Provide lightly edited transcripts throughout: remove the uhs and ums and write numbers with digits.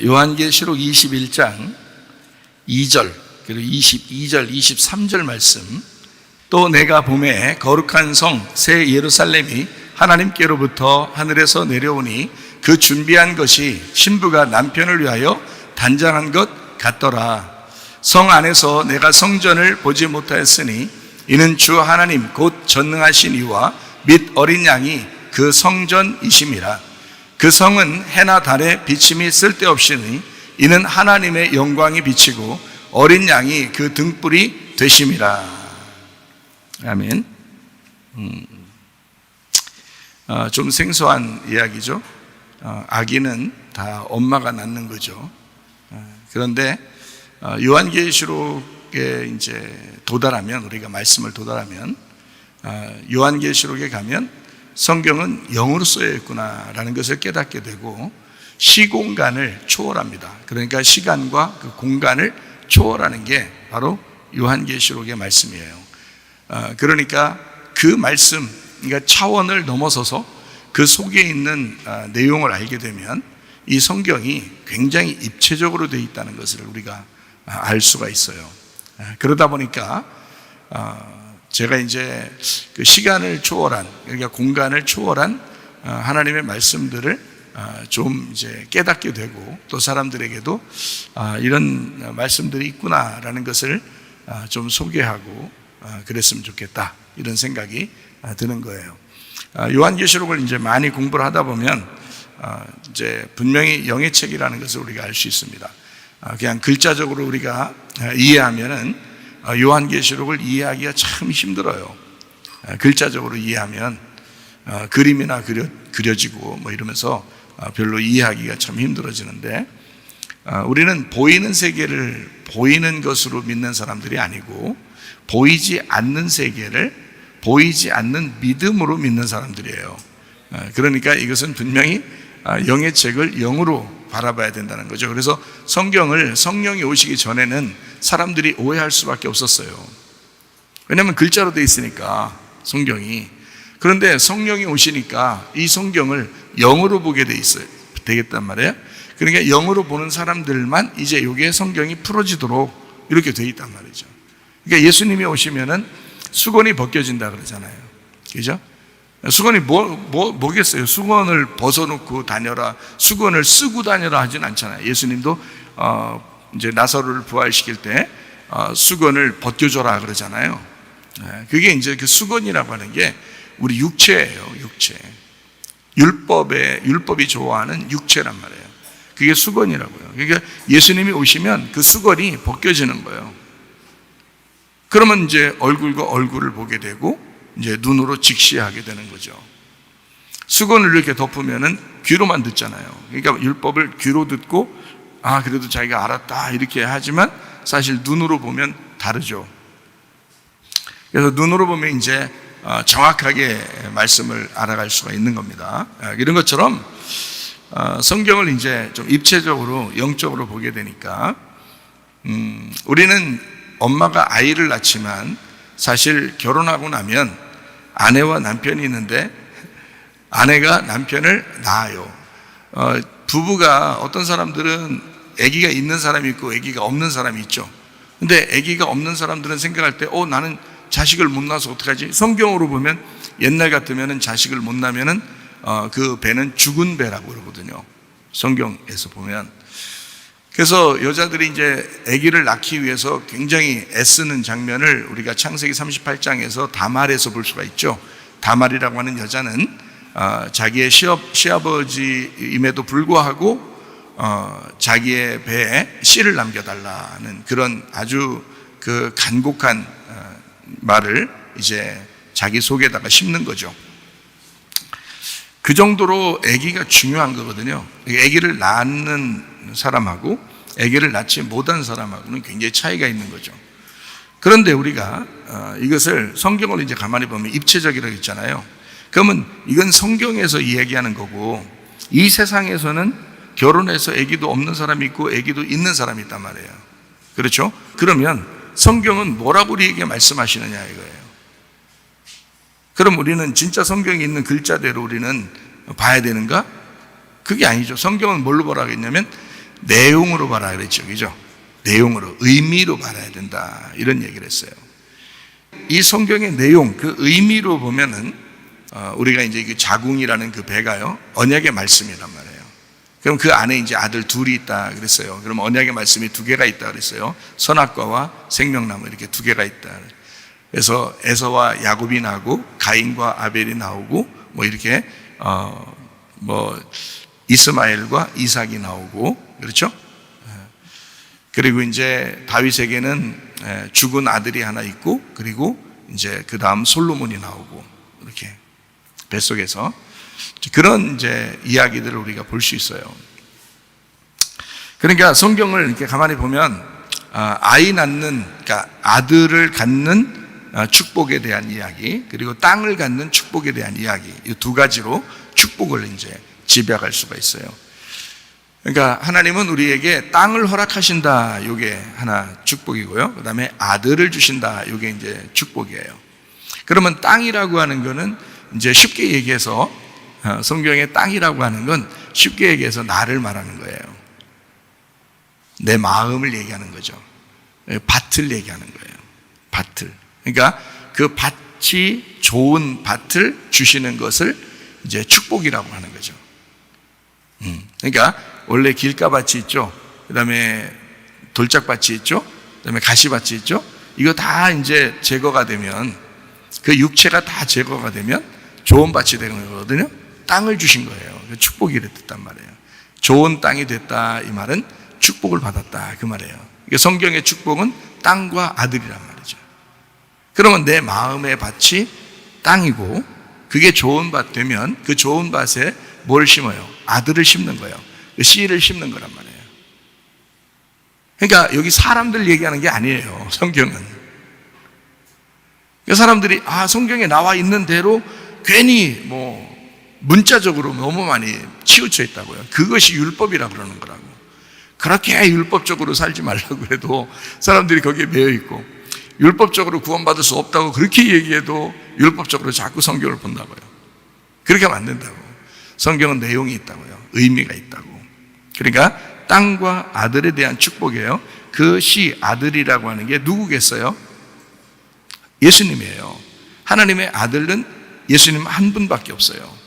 요한계시록 21장 2절 그리고 22절 23절 말씀, 또 내가 보매 거룩한 성 새 예루살렘이 하나님께로부터 하늘에서 내려오니 그 준비한 것이 신부가 남편을 위하여 단장한 것 같더라. 성 안에서 내가 성전을 보지 못하였으니 이는 주 하나님 곧 전능하신 이와 및 어린 양이 그 성전이심이라. 그 성은 해나 달에 비침이 쓸데없으니 이는 하나님의 영광이 비치고 어린 양이 그 등불이 되심이라. 아멘. 좀 생소한 이야기죠. 아기는 다 엄마가 낳는 거죠. 그런데 요한계시록에 이제 도달하면, 우리가 말씀을 도달하면, 요한계시록에 가면 성경은 영으로 쓰여 있구나라는 것을 깨닫게 되고 시공간을 초월합니다. 그러니까 시간과 그 공간을 초월하는 게 바로 요한계시록의 말씀이에요. 그러니까 그 말씀, 그러니까 차원을 넘어서서 그 속에 있는 내용을 알게 되면 이 성경이 굉장히 입체적으로 되어 있다는 것을 우리가 알 수가 있어요. 그러다 보니까 제가 이제 그 시간을 초월한, 그러니까 공간을 초월한 하나님의 말씀들을 좀 이제 깨닫게 되고, 또 사람들에게도 이런 말씀들이 있구나라는 것을 좀 소개하고 그랬으면 좋겠다, 이런 생각이 드는 거예요. 요한계시록을 이제 많이 공부를 하다 보면 이제 분명히 영의 책이라는 것을 우리가 알 수 있습니다. 그냥 글자적으로 우리가 이해하면은 요한계시록을 이해하기가 참 힘들어요. 글자적으로 이해하면 그림이나 그려지고 뭐 이러면서 별로 이해하기가 참 힘들어지는데, 우리는 보이는 세계를 보이는 것으로 믿는 사람들이 아니고 보이지 않는 세계를 보이지 않는 믿음으로 믿는 사람들이에요. 그러니까 이것은 분명히 영의 책을 영으로 바라봐야 된다는 거죠. 그래서 성경을 성령이 오시기 전에는 사람들이 오해할 수밖에 없었어요. 왜냐하면 글자로 되어 있으니까 성경이. 그런데 성령이 오시니까 이 성경을 영으로 보게 되겠단 말이에요. 그러니까 영으로 보는 사람들만 이제 여기에 성경이 풀어지도록 이렇게 되어 있단 말이죠. 그러니까 예수님이 오시면은 수건이 벗겨진다 그러잖아요. 그죠? 수건이 뭐겠어요? 수건을 벗어놓고 다녀라, 수건을 쓰고 다녀라 하진 않잖아요. 예수님도 이제 나사로를 부활시킬 때 수건을 벗겨줘라 그러잖아요. 그게 이제 그 수건이라고 하는 게 우리 육체예요, 육체. 율법이 좋아하는 육체란 말이에요. 그게 수건이라고요. 그러니까 예수님이 오시면 그 수건이 벗겨지는 거예요. 그러면 이제 얼굴과 얼굴을 보게 되고 이제 눈으로 직시하게 되는 거죠. 수건을 이렇게 덮으면은 귀로만 듣잖아요. 그러니까 율법을 귀로 듣고 그래도 자기가 알았다 이렇게 하지만 사실 눈으로 보면 다르죠. 그래서 눈으로 보면 이제 정확하게 말씀을 알아갈 수가 있는 겁니다. 이런 것처럼 성경을 이제 좀 입체적으로 영적으로 보게 되니까 우리는 엄마가 아이를 낳지만 사실 결혼하고 나면 아내와 남편이 있는데 아내가 남편을 낳아요. 부부가, 어떤 사람들은 아기가 있는 사람이 있고 아기가 없는 사람이 있죠. 근데 아기가 없는 사람들은 생각할 때 나는 자식을 못 낳아서 어떡하지? 성경으로 보면 옛날 같으면 자식을 못 낳으면은 그 배는 죽은 배라고 그러거든요. 성경에서 보면. 그래서 여자들이 이제 아기를 낳기 위해서 굉장히 애쓰는 장면을 우리가 창세기 38장에서 다말에서 볼 수가 있죠. 다말이라고 하는 여자는 자기의 시아버지임에도 불구하고 자기의 배에 씨를 남겨달라는 그런 아주 그 간곡한 말을 이제 자기 속에다가 심는 거죠. 그 정도로 아기가 중요한 거거든요. 아기를 낳는 사람하고 아기를 낳지 못한 사람하고는 굉장히 차이가 있는 거죠. 그런데 우리가 이것을 성경을 이제 가만히 보면 입체적이라고 했잖아요. 그러면 이건 성경에서 이야기하는 거고, 이 세상에서는 결혼해서 아기도 없는 사람이 있고 아기도 있는 사람이 있단 말이에요. 그렇죠? 그러면 성경은 뭐라고 우리에게 말씀하시느냐 이거예요. 그럼 우리는 진짜 성경에 있는 글자대로 우리는 봐야 되는가? 그게 아니죠. 성경은 뭘로 보라고 했냐면 내용으로 봐라 그랬죠. 그죠? 내용으로, 의미로 봐야 된다. 이런 얘기를 했어요. 이 성경의 내용, 그 의미로 보면은, 우리가 이제 그 자궁이라는 그 배가요, 언약의 말씀이란 말이에요. 그럼 그 안에 이제 아들 둘이 있다 그랬어요. 그럼 언약의 말씀이 두 개가 있다 그랬어요. 선악과와 생명나무 이렇게 두 개가 있다. 그래서 에서와 야곱이 나오고 가인과 아벨이 나오고 뭐 이렇게 이스마엘과 이삭이 나오고 그렇죠? 그리고 이제 다윗에게는 죽은 아들이 하나 있고 그리고 이제 그 다음 솔로몬이 나오고 이렇게 뱃속에서 그런 이제 이야기들을 우리가 볼 수 있어요. 그러니까 성경을 이렇게 가만히 보면 아이 낳는, 그러니까 아들을 갖는 축복에 대한 이야기, 그리고 땅을 갖는 축복에 대한 이야기, 이 두 가지로 축복을 이제 집약할 수가 있어요. 그러니까 하나님은 우리에게 땅을 허락하신다, 이게 하나 축복이고요. 그 다음에 아들을 주신다, 이게 이제 축복이에요. 그러면 땅이라고 하는 거는 이제 쉽게 얘기해서 성경의 땅이라고 하는 건 쉽게 얘기해서 나를 말하는 거예요. 내 마음을 얘기하는 거죠. 밭을 얘기하는 거예요. 밭을. 그러니까 그 밭이 좋은 밭을 주시는 것을 이제 축복이라고 하는 거죠. 그러니까 원래 길가밭이 있죠. 그 다음에 돌짝밭이 있죠. 그 다음에 가시밭이 있죠. 이거 다 이제 제거가 되면, 그 육체가 다 제거가 되면 좋은 밭이 되는 거거든요. 땅을 주신 거예요. 축복이 됐단 말이에요. 좋은 땅이 됐다, 이 말은 축복을 받았다, 그 말이에요. 성경의 축복은 땅과 아들이란 말이죠. 그러면 내 마음의 밭이 땅이고, 그게 좋은 밭 되면 그 좋은 밭에 뭘 심어요? 아들을 심는 거예요. 씨를 심는 거란 말이에요. 그러니까 여기 사람들 얘기하는 게 아니에요, 성경은. 사람들이 성경에 나와 있는 대로 괜히 문자적으로 너무 많이 치우쳐 있다고요. 그것이 율법이라고 그러는 거라고. 그렇게 율법적으로 살지 말라고 해도 사람들이 거기에 매여 있고, 율법적으로 구원받을 수 없다고 그렇게 얘기해도 율법적으로 자꾸 성경을 본다고요. 그렇게 하면 안 된다고. 성경은 내용이 있다고요. 의미가 있다고. 그러니까 땅과 아들에 대한 축복이에요. 그 시 아들이라고 하는 게 누구겠어요? 예수님이에요. 하나님의 아들은 예수님 한 분밖에 없어요.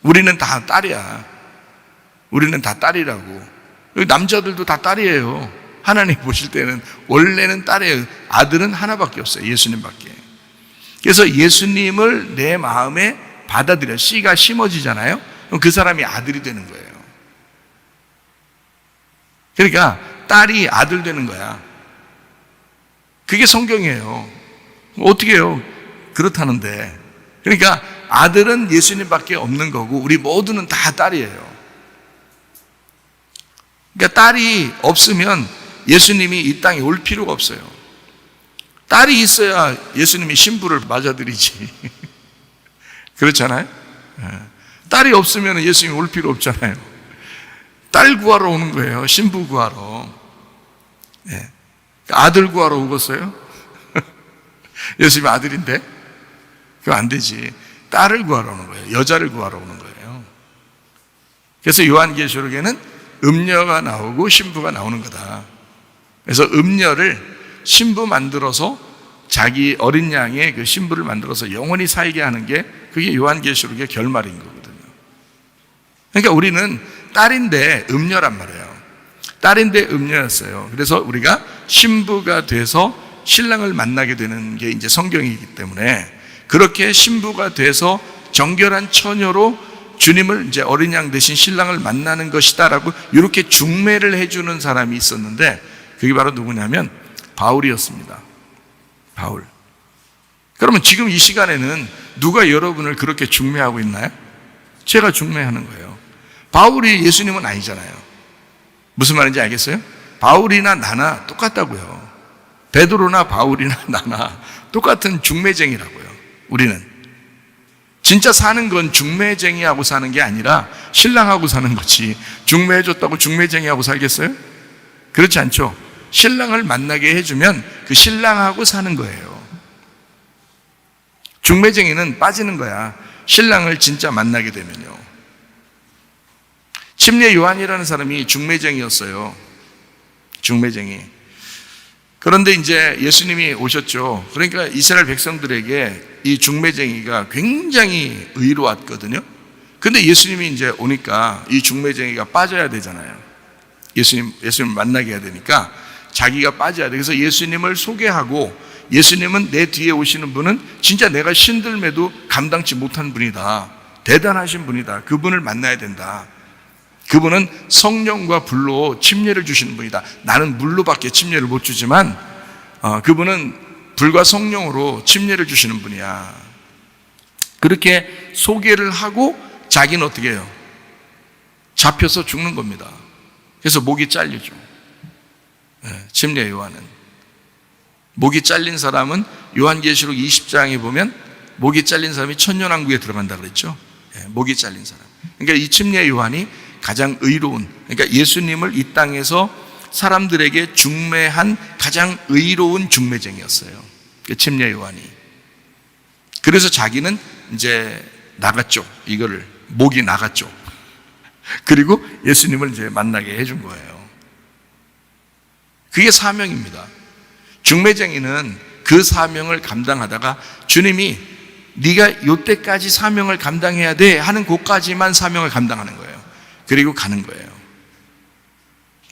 우리는 다 딸이야. 우리는 다 딸이라고. 남자들도 다 딸이에요. 하나님 보실 때는 원래는 딸이에요. 아들은 하나밖에 없어요. 예수님밖에. 그래서 예수님을 내 마음에 받아들여, 씨가 심어지잖아요. 그럼 그 사람이 아들이 되는 거예요. 그러니까 딸이 아들 되는 거야. 그게 성경이에요. 어떻게 해요? 그렇다는데. 그러니까 아들은 예수님밖에 없는 거고 우리 모두는 다 딸이에요. 그러니까 딸이 없으면 예수님이 이 땅에 올 필요가 없어요. 딸이 있어야 예수님이 신부를 맞아들이지. 그렇잖아요? 딸이 없으면 예수님이 올 필요 없잖아요. 딸 구하러 오는 거예요. 신부 구하러. 아들 구하러 오겠어요? 예수님이 아들인데? 그거 안 되지. 딸을 구하러 오는 거예요. 여자를 구하러 오는 거예요. 그래서 요한계시록에는 음녀가 나오고 신부가 나오는 거다. 그래서 음녀를 신부 만들어서 자기 어린 양의 그 신부를 만들어서 영원히 살게 하는 게 그게 요한계시록의 결말인 거거든요. 그러니까 우리는 딸인데 음녀란 말이에요. 딸인데 음녀였어요. 그래서 우리가 신부가 돼서 신랑을 만나게 되는 게 이제 성경이기 때문에 그렇게 신부가 돼서 정결한 처녀로 주님을 이제 어린 양 대신 신랑을 만나는 것이다라고 이렇게 중매를 해주는 사람이 있었는데 그게 바로 누구냐면 바울이었습니다. 바울. 그러면 지금 이 시간에는 누가 여러분을 그렇게 중매하고 있나요? 제가 중매하는 거예요. 바울이 예수님은 아니잖아요. 무슨 말인지 알겠어요? 바울이나 나나 똑같다고요. 베드로나 바울이나 나나 똑같은 중매쟁이라고요. 우리는 진짜 사는 건 중매쟁이하고 사는 게 아니라 신랑하고 사는 거지. 중매해줬다고 중매쟁이하고 살겠어요? 그렇지 않죠. 신랑을 만나게 해주면 그 신랑하고 사는 거예요. 중매쟁이는 빠지는 거야. 신랑을 진짜 만나게 되면요. 침례 요한이라는 사람이 중매쟁이였어요. 중매쟁이. 그런데 이제 예수님이 오셨죠. 그러니까 이스라엘 백성들에게 이 중매쟁이가 굉장히 의로웠거든요. 근데 예수님이 이제 오니까 이 중매쟁이가 빠져야 되잖아요. 예수님 만나게 해야 되니까 자기가 빠져야 돼. 그래서 예수님을 소개하고, 예수님은 내 뒤에 오시는 분은 진짜 내가 신들매도 감당치 못한 분이다. 대단하신 분이다. 그분을 만나야 된다. 그분은 성령과 불로 침례를 주시는 분이다. 나는 물로밖에 침례를 못 주지만 그분은 불과 성령으로 침례를 주시는 분이야. 그렇게 소개를 하고 자기는 어떻게 해요? 잡혀서 죽는 겁니다. 그래서 목이 잘리죠. 침례 요한은. 목이 잘린 사람은 요한계시록 20장에 보면 목이 잘린 사람이 천년왕국에 들어간다 그랬죠. 목이 잘린 사람. 그러니까 이 침례 요한이 가장 의로운, 그러니까 예수님을 이 땅에서 사람들에게 중매한 가장 의로운 중매쟁이였어요. 침례 요한이. 그래서 자기는 이제 나갔죠. 이거를 목이 나갔죠. 그리고 예수님을 이제 만나게 해준 거예요. 그게 사명입니다. 중매쟁이는 그 사명을 감당하다가 주님이 네가 이때까지 사명을 감당해야 돼 하는 곳까지만 사명을 감당하는 거예요. 그리고 가는 거예요.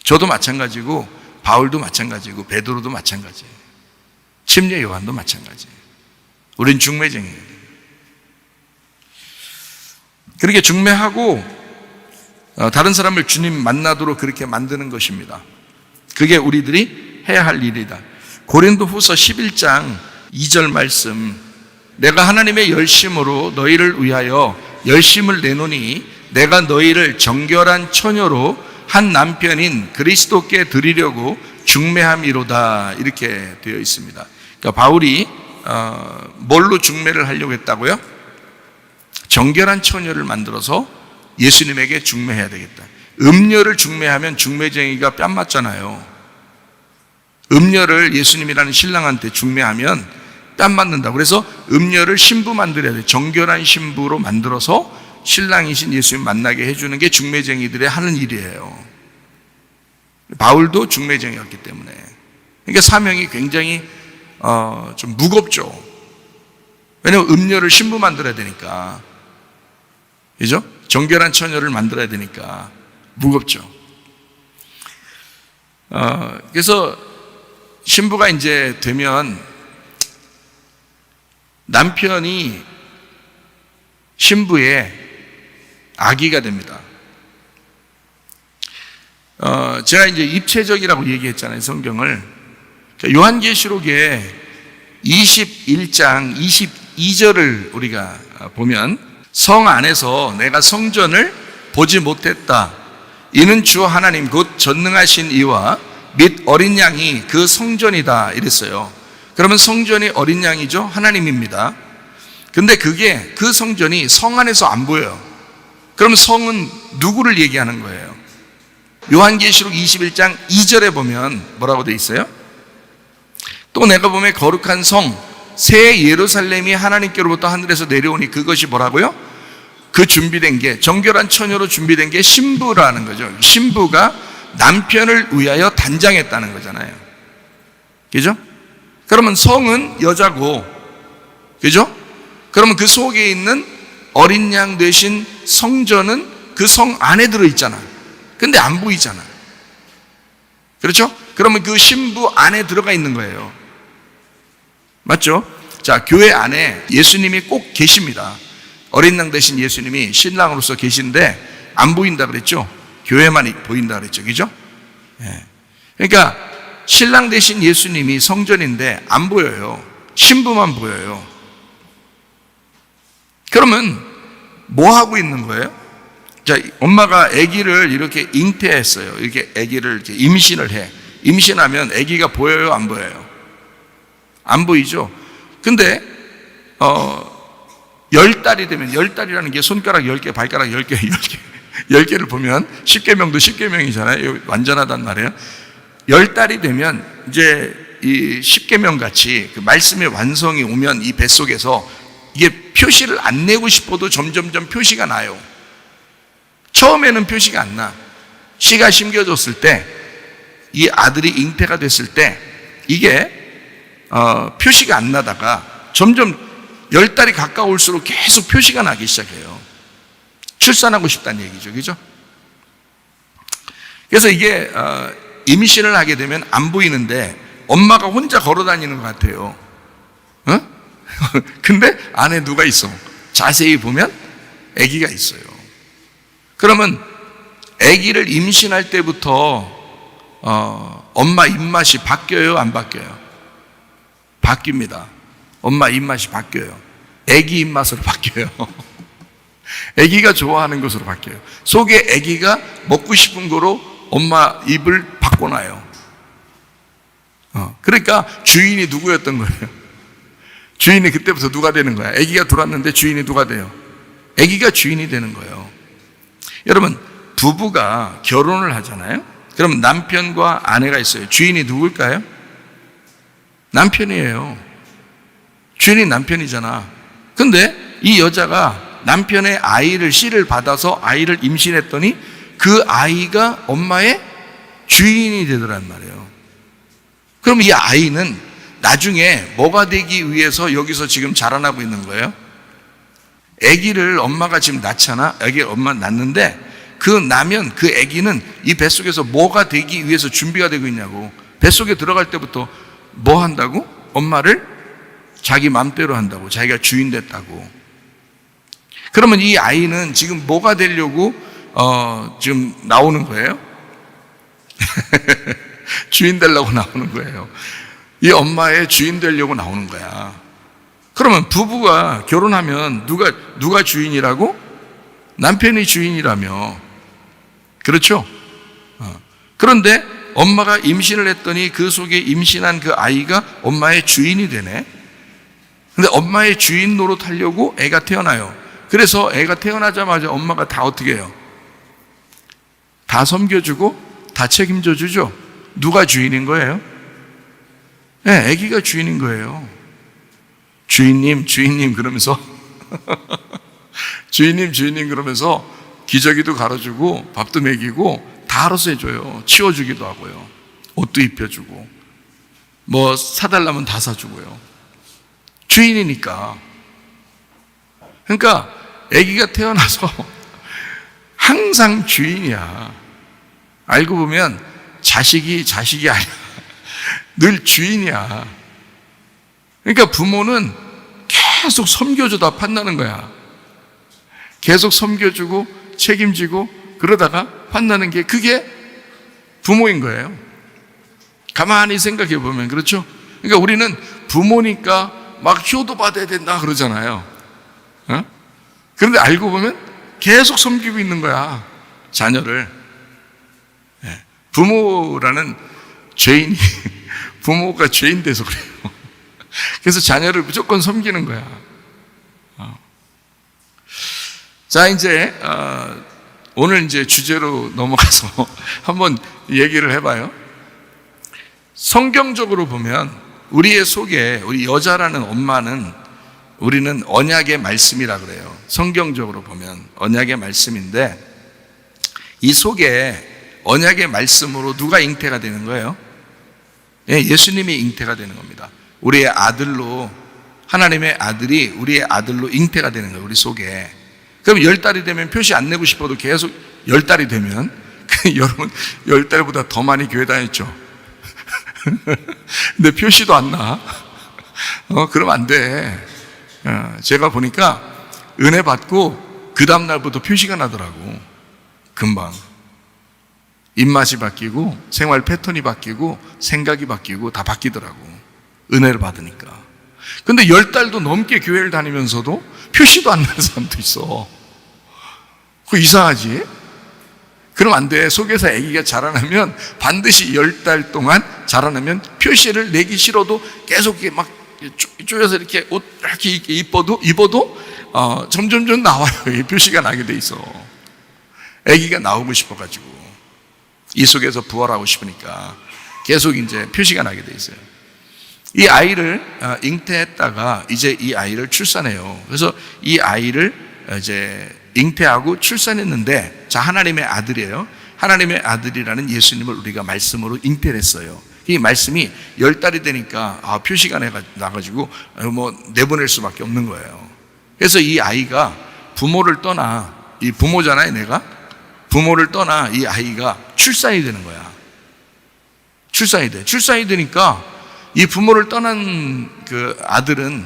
저도 마찬가지고 바울도 마찬가지고 베드로도 마찬가지예요. 침례 요한도 마찬가지예요. 우린 중매쟁이에요. 그렇게 중매하고 다른 사람을 주님 만나도록 그렇게 만드는 것입니다. 그게 우리들이 해야 할 일이다. 고린도후서 11장 2절 말씀, 내가 하나님의 열심으로 너희를 위하여 열심을 내노니 내가 너희를 정결한 처녀로 한 남편인 그리스도께 드리려고 중매함이로다, 이렇게 되어 있습니다. 그러니까 바울이 뭘로 중매를 하려고 했다고요? 정결한 처녀를 만들어서 예수님에게 중매해야 되겠다. 음녀를 중매하면 중매쟁이가 뺨 맞잖아요. 음녀를 예수님이라는 신랑한테 중매하면 뺨 맞는다. 그래서 음녀를 신부 만들어야 돼. 정결한 신부로 만들어서 신랑이신 예수님 만나게 해주는 게 중매쟁이들의 하는 일이에요. 바울도 중매쟁이였기 때문에. 그러니까 사명이 굉장히 좀 무겁죠. 왜냐하면 음녀를 신부 만들어야 되니까. 그죠? 정결한 처녀를 만들어야 되니까 무겁죠. 그래서 신부가 이제 되면 남편이 신부의 아기가 됩니다. 제가 이제 입체적이라고 얘기했잖아요, 성경을. 요한계시록에 21장 22절을 우리가 보면, 성 안에서 내가 성전을 보지 못했다. 이는 주 하나님 곧 전능하신 이와 및 어린 양이 그 성전이다, 이랬어요. 그러면 성전이 어린 양이죠? 하나님입니다. 근데 그 성전이 성 안에서 안 보여요. 그럼 성은 누구를 얘기하는 거예요? 요한계시록 21장 2절에 보면 뭐라고 돼 있어요? 또 내가 보면 거룩한 성 새 예루살렘이 하나님께로부터 하늘에서 내려오니, 그것이 뭐라고요? 그 준비된 게, 정결한 처녀로 준비된 게 신부라는 거죠. 신부가 남편을 위하여 단장했다는 거잖아요. 그죠? 그러면 성은 여자고, 그죠? 그러면 그 속에 있는 어린 양 되신 성전은 그 성 안에 들어있잖아. 근데 안 보이잖아. 그렇죠? 그러면 그 신부 안에 들어가 있는 거예요. 맞죠? 자, 교회 안에 예수님이 꼭 계십니다. 어린 양 되신 예수님이 신랑으로서 계신데 안 보인다 그랬죠? 교회만 보인다 그랬죠. 그죠? 예. 그러니까 신랑 되신 예수님이 성전인데 안 보여요. 신부만 보여요. 그러면 뭐 하고 있는 거예요? 자, 엄마가 아기를 이렇게 잉태했어요. 이렇게 아기를 이렇게 임신을 해. 임신하면 아기가 보여요, 안 보여요? 안 보이죠? 근데 10달이 되면, 10달이라는 게 손가락 10개, 발가락 10개, 10개를 보면 10계명도 10계명이잖아요. 완전하단 말이에요. 10달이 되면 이제 이 10계명 같이 그 말씀의 완성이 오면 이 뱃속에서 이게 표시를 안 내고 싶어도 점점점 표시가 나요. 처음에는 표시가 안 나. 씨가 심겨졌을 때, 이 아들이 잉태가 됐을 때 이게 표시가 안 나다가 점점 10달이 가까울수록 계속 표시가 나기 시작해요. 출산하고 싶다는 얘기죠. 그죠? 그래서 이게 임신을 하게 되면 안 보이는데 엄마가 혼자 걸어 다니는 것 같아요. 근데 안에 누가 있어? 자세히 보면 아기가 있어요. 그러면 아기를 임신할 때부터 엄마 입맛이 바뀌어요? 안 바뀌어요? 바뀝니다. 엄마 입맛이 바뀌어요. 아기 입맛으로 바뀌어요. 아기가 좋아하는 것으로 바뀌어요. 속에 아기가 먹고 싶은 거로 엄마 입을 바꿔놔요. 그러니까 주인이 누구였던 거예요? 주인이 그때부터 누가 되는 거야? 아기가 들어왔는데 주인이 누가 돼요? 아기가 주인이 되는 거예요. 여러분, 부부가 결혼을 하잖아요. 그럼 남편과 아내가 있어요. 주인이 누굴까요? 남편이에요. 주인이 남편이잖아. 근데 이 여자가 남편의 아이를 씨를 받아서 아이를 임신했더니 그 아이가 엄마의 주인이 되더란 말이에요. 그럼 이 아이는 나중에 뭐가 되기 위해서 여기서 지금 자라나고 있는 거예요? 아기를 엄마가 지금 낳잖아. 아기를 엄마가 낳는데 그 나면 그 아기는 이 뱃속에서 뭐가 되기 위해서 준비가 되고 있냐고. 뱃속에 들어갈 때부터 뭐 한다고? 엄마를 자기 맘대로 한다고. 자기가 주인 됐다고. 그러면 이 아이는 지금 뭐가 되려고 지금 나오는 거예요? 주인 되려고 나오는 거예요. 이 엄마의 주인 되려고 나오는 거야. 그러면 부부가 결혼하면 누가 주인이라고? 남편이 주인이라며. 그렇죠? 그런데 엄마가 임신을 했더니 그 속에 임신한 그 아이가 엄마의 주인이 되네. 근데 엄마의 주인 노릇하려고 애가 태어나요. 그래서 애가 태어나자마자 엄마가 다 어떻게 해요? 다 섬겨주고 다 책임져 주죠. 누가 주인인 거예요? 네, 아기가 주인인 거예요. 주인님, 주인님 그러면서 주인님 그러면서 기저귀도 갈아주고 밥도 먹이고 다 알아서 해줘요. 치워주기도 하고요. 옷도 입혀주고 뭐 사달라면 다 사주고요. 주인이니까. 그러니까 아기가 태어나서 항상 주인이야. 알고 보면 자식이 아니야. 늘 주인이야. 그러니까 부모는 계속 섬겨주다 판나는 거야. 계속 섬겨주고 책임지고 그러다가 판나는 게 그게 부모인 거예요. 가만히 생각해 보면 그렇죠? 그러니까 우리는 부모니까 막 효도 받아야 된다 그러잖아요. 그런데 알고 보면 계속 섬기고 있는 거야, 자녀를. 부모라는 죄인이 부모가 죄인 돼서 그래요. 그래서 자녀를 무조건 섬기는 거야. 자, 이제 오늘 이제 주제로 넘어가서 한번 얘기를 해봐요. 성경적으로 보면 우리의 속에 우리 여자라는 엄마는 우리는 언약의 말씀이라 그래요. 성경적으로 보면 언약의 말씀인데 이 속에 언약의 말씀으로 누가 잉태가 되는 거예요? 예수님이 잉태가 되는 겁니다. 우리의 아들로, 하나님의 아들이 우리의 아들로 잉태가 되는 거예요, 우리 속에. 그럼 10달이 되면 표시 안 내고 싶어도 계속 10달이 되면 여러분 10달보다 더 많이 교회 다녔죠. 근데 표시도 안 나. 그러면 안 돼. 제가 보니까 은혜 받고 그 다음날부터 표시가 나더라고. 금방. 입맛이 바뀌고 생활 패턴이 바뀌고 생각이 바뀌고 다 바뀌더라고. 은혜를 받으니까. 근데 10달도 넘게 교회를 다니면서도 표시도 안 나는 사람도 있어. 그거 이상하지? 그럼 안 돼. 속에서 아기가 자라나면 반드시 10달 동안 자라나면 표시를 내기 싫어도 계속 이렇게 막 쪼여서 이렇게 옷 이렇게 입어도 점점 나와요. 이 표시가 나게 돼 있어. 아기가 나오고 싶어가지고 이 속에서 부활하고 싶으니까 계속 이제 표시가 나게 돼 있어요. 이 아이를 잉태했다가 이제 이 아이를 출산해요. 그래서 이 아이를 이제 잉태하고 출산했는데, 자, 하나님의 아들이에요. 하나님의 아들이라는 예수님을 우리가 말씀으로 잉태를 했어요. 이 말씀이 10달이 되니까 표시가 나가지고 내보낼 수밖에 없는 거예요. 그래서 이 아이가 부모를 떠나, 이 부모잖아요, 내가. 부모를 떠나 이 아이가 출산이 되는 거야. 출산이 돼. 출산이 되니까 이 부모를 떠난 그 아들은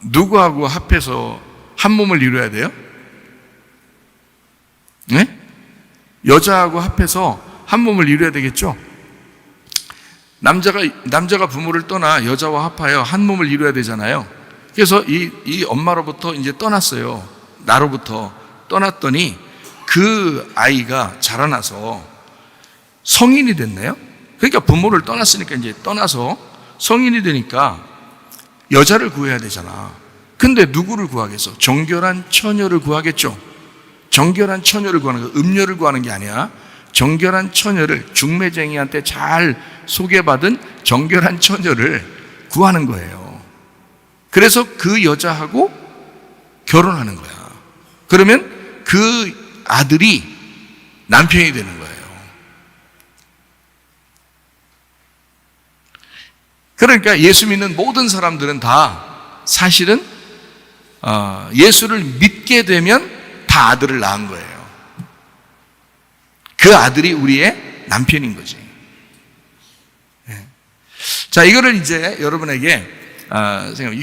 누구하고 합해서 한 몸을 이루어야 돼요? 네? 여자하고 합해서 한 몸을 이루어야 되겠죠? 남자가 부모를 떠나 여자와 합하여 한 몸을 이루어야 되잖아요. 그래서 이 엄마로부터 이제 떠났어요. 나로부터 떠났더니 그 아이가 자라나서 성인이 됐네요. 그러니까 부모를 떠났으니까 이제 떠나서 성인이 되니까 여자를 구해야 되잖아. 근데 누구를 구하겠어? 정결한 처녀를 구하겠죠. 정결한 처녀를 구하는 거, 음녀를 구하는 게 아니야. 정결한 처녀를, 중매쟁이한테 잘 소개받은 정결한 처녀를 구하는 거예요. 그래서 그 여자하고 결혼하는 거야. 그러면 그 아들이 남편이 되는 거예요. 그러니까 예수 믿는 모든 사람들은 다 사실은 예수를 믿게 되면 다 아들을 낳은 거예요. 그 아들이 우리의 남편인 거지. 자, 이거를 이제 여러분에게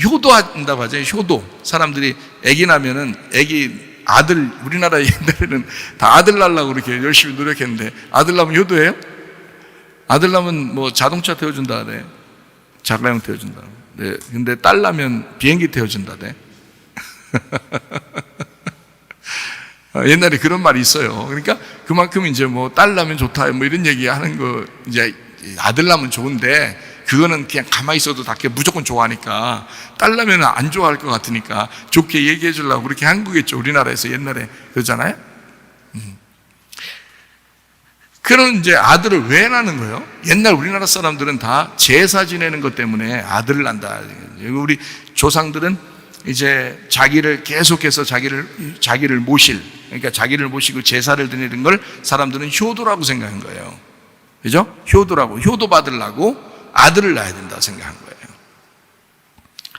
효도한다고 하죠. 효도. 사람들이 아기 나면은 아들, 우리나라 옛날에는 다 아들 낳으려고 그렇게 열심히 노력했는데, 아들 낳으면 효도해요? 아들 낳으면 뭐 자동차 태워준다 그래. 자가용 태워준다. 네. 근데 딸 낳으면 비행기 태워준다 돼. 옛날에 그런 말이 있어요. 그러니까 그만큼 이제 뭐 딸 낳으면 좋다 뭐 이런 얘기 하는 거, 이제 아들 낳으면 좋은데 그거는 그냥 가만히 있어도 다 무조건 좋아하니까, 딸 낳으면 안 좋아할 것 같으니까 좋게 얘기해 주려고 그렇게 한 거겠죠. 우리나라에서 옛날에 그러잖아요. 그런 이제 아들을 왜 낳는 거예요? 옛날 우리나라 사람들은 다 제사 지내는 것 때문에 아들을 낳는다. 우리 조상들은 이제 자기를 계속해서 자기를 모실, 그러니까 자기를 모시고 제사를 드리는 걸 사람들은 효도라고 생각한 거예요. 그죠? 효도라고, 효도 받으려고 아들을 낳아야 된다 생각한 거예요.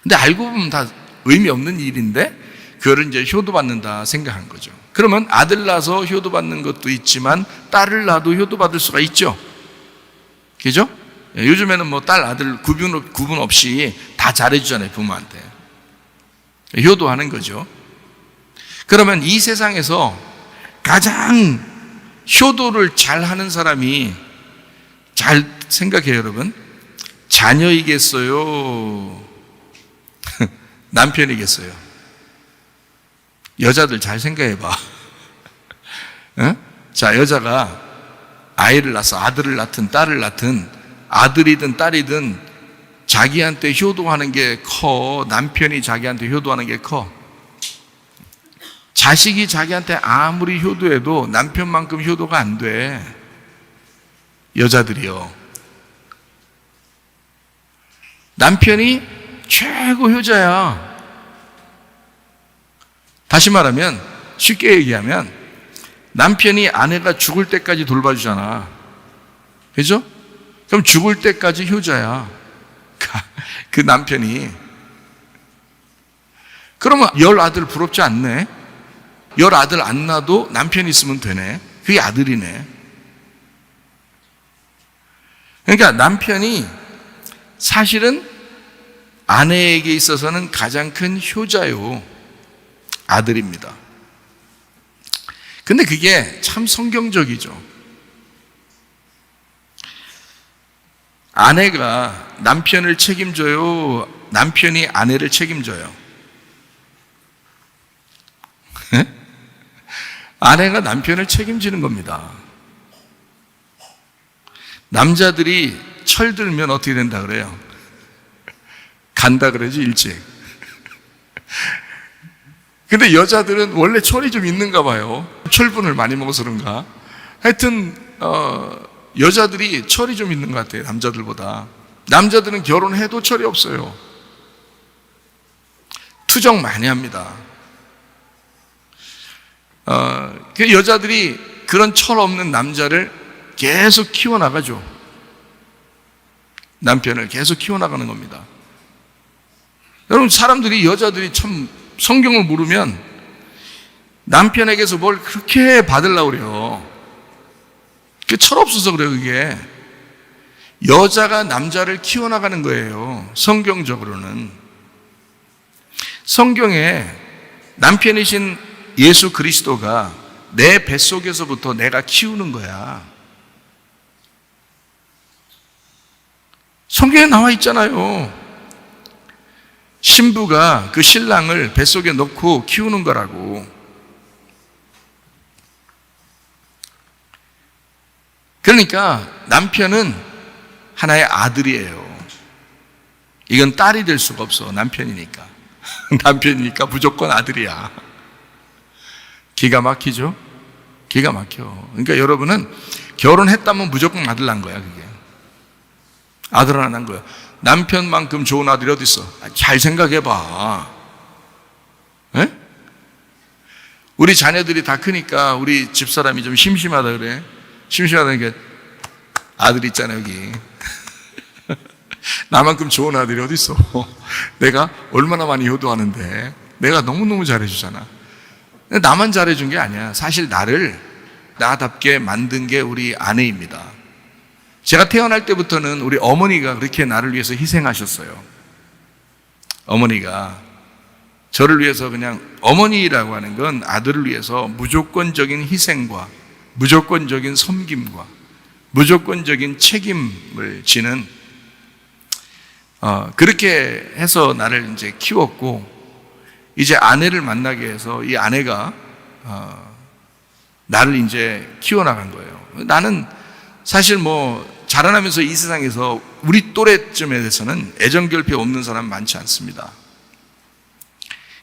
근데 알고 보면 다 의미 없는 일인데 그거를 이제 효도받는다 생각한 거죠. 그러면 아들 낳아서 효도받는 것도 있지만 딸을 낳아도 효도받을 수가 있죠. 그죠? 요즘에는 뭐 딸, 아들 구분 없이 다 잘해주잖아요, 부모한테. 효도하는 거죠. 그러면 이 세상에서 가장 효도를 잘하는 사람이, 잘 생각해요, 여러분. 자녀이겠어요? 남편이겠어요? 여자들 잘 생각해봐. 자, 여자가 아이를 낳아서 아들을 낳든 딸을 낳든, 아들이든 딸이든 자기한테 효도하는 게 커, 남편이 자기한테 효도하는 게 커. 자식이 자기한테 아무리 효도해도 남편만큼 효도가 안 돼. 여자들이요. 남편이 최고 효자야. 다시 말하면, 쉽게 얘기하면 남편이 아내가 죽을 때까지 돌봐주잖아. 그죠? 그럼 죽을 때까지 효자야, 그 남편이. 그러면 10아들 부럽지 않네? 10아들 안 낳아도 남편이 있으면 되네. 그게 아들이네. 그러니까 남편이 사실은 아내에게 있어서는 가장 큰 효자요, 아들입니다. 근데 그게 참 성경적이죠. 아내가 남편을 책임져요? 남편이 아내를 책임져요? 아내가 남편을 책임지는 겁니다. 남자들이 철들면 어떻게 된다 그래요? 간다 그러지, 일찍. 근데 여자들은 원래 철이 좀 있는가 봐요. 철분을 많이 먹어서 그런가. 하여튼 여자들이 철이 좀 있는 것 같아요, 남자들보다. 남자들은 결혼해도 철이 없어요. 투정 많이 합니다. 그 여자들이 그런 철없는 남자를 계속 키워나가죠. 남편을 계속 키워나가는 겁니다. 여러분, 여자들이 참 성경을 모르면 남편에게서 뭘 그렇게 받으려고 그래요. 그게 철없어서 그래요, 그게. 여자가 남자를 키워나가는 거예요, 성경적으로는. 성경에 남편이신 예수 그리스도가 내 뱃속에서부터 내가 키우는 거야. 성경에 나와 있잖아요. 신부가 그 신랑을 뱃속에 넣고 키우는 거라고. 그러니까 남편은 하나의 아들이에요. 이건 딸이 될 수가 없어, 남편이니까. 남편이니까 무조건 아들이야. 기가 막히죠? 기가 막혀. 그러니까 여러분은 결혼했다면 무조건 아들 난 거야, 그게. 아들 하나 난 거야. 남편만큼 좋은 아들이 어디 있어? 잘 생각해봐. 에? 우리 자녀들이 다 크니까 우리 집사람이 좀 심심하다 그래. 심심하다니까 아들 있잖아, 여기. 나만큼 좋은 아들이 어디 있어? 내가 얼마나 많이 효도하는데 내가 너무너무 잘해주잖아. 나만 잘해준 게 아니야. 사실 나를 나답게 만든 게 우리 아내입니다. 제가 태어날 때부터는 우리 어머니가 그렇게 나를 위해서 희생하셨어요. 어머니가 저를 위해서, 그냥 어머니라고 하는 건 아들을 위해서 무조건적인 희생과 무조건적인 섬김과 무조건적인 책임을 지는, 그렇게 해서 나를 이제 키웠고, 이제 아내를 만나게 해서 이 아내가 나를 이제 키워나간 거예요. 나는 사실 자라나면서 이 세상에서 우리 또래쯤에 대해서는 애정결핍 없는 사람 많지 않습니다.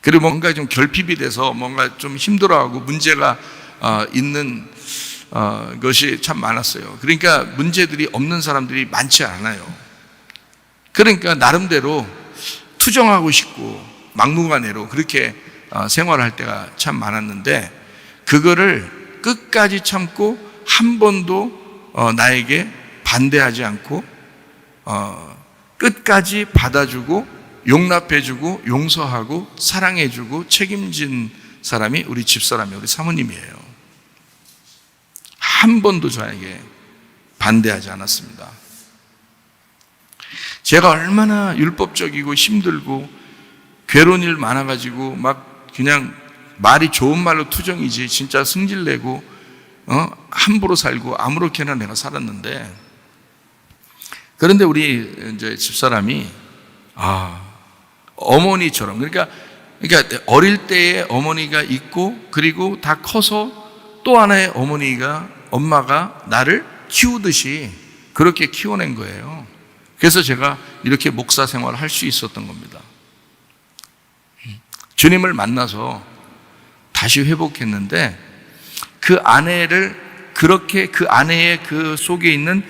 그리고 뭔가 좀 결핍이 돼서 뭔가 좀 힘들어하고 문제가 있는 것이 참 많았어요. 그러니까 문제들이 없는 사람들이 많지 않아요. 그러니까 나름대로 투정하고 싶고 막무가내로 그렇게 생활할 때가 참 많았는데, 그거를 끝까지 참고 한 번도 나에게 반대하지 않고 끝까지 받아주고 용납해주고 용서하고 사랑해주고 책임진 사람이 우리 집사람이 우리 사모님이에요. 한 번도 저에게 반대하지 않았습니다. 제가 얼마나 율법적이고 힘들고 괴로운 일 많아가지고 막 그냥 말이 좋은 말로 투정이지 진짜 승질내고 함부로 살고 아무렇게나 내가 살았는데, 그런데 우리 이제 집사람이 어머니처럼, 그러니까 어릴 때의 어머니가 있고, 그리고 다 커서 또 하나의 엄마가 나를 키우듯이 그렇게 키워낸 거예요. 그래서 제가 이렇게 목사 생활을 할 수 있었던 겁니다. 주님을 만나서 다시 회복했는데, 그 아내를 그렇게, 그 아내의 그 속에 있는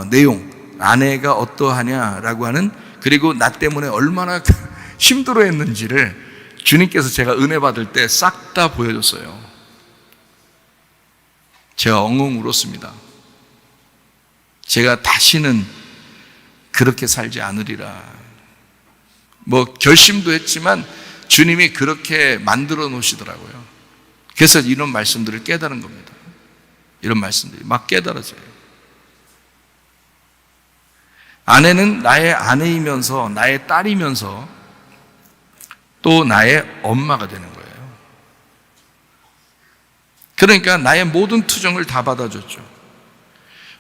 내용, 아내가 어떠하냐라고 하는, 그리고 나 때문에 얼마나 힘들어 했는지를 주님께서 제가 은혜 받을 때 싹 다 보여줬어요. 제가 엉엉 울었습니다. 제가 다시는 그렇게 살지 않으리라. 결심도 했지만 주님이 그렇게 만들어 놓으시더라고요. 그래서 이런 말씀들을 깨달은 겁니다. 이런 말씀들이 막 깨달아져요. 아내는 나의 아내이면서 나의 딸이면서 또 나의 엄마가 되는 거예요. 그러니까 나의 모든 투정을 다 받아줬죠.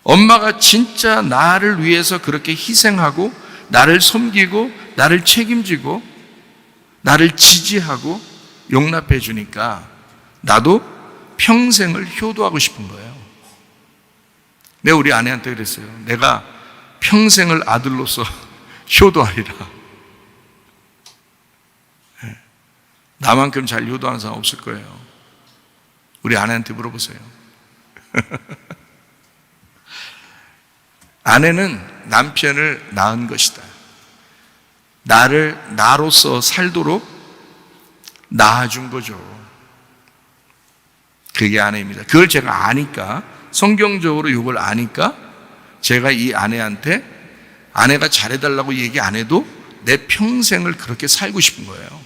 엄마가 진짜 나를 위해서 그렇게 희생하고 나를 섬기고 나를 책임지고 나를 지지하고 용납해 주니까 나도 평생을 효도하고 싶은 거예요. 내가 우리 아내한테 그랬어요. 내가 평생을 아들로서 효도하리라. 나만큼 잘 효도하는 사람 없을 거예요. 우리 아내한테 물어보세요. 아내는 남편을 낳은 것이다. 나를 나로서 살도록 낳아준 거죠. 그게 아내입니다. 그걸 제가 아니까, 성경적으로 이걸 아니까 제가 이 아내한테 아내가 잘해달라고 얘기 안 해도 내 평생을 그렇게 살고 싶은 거예요.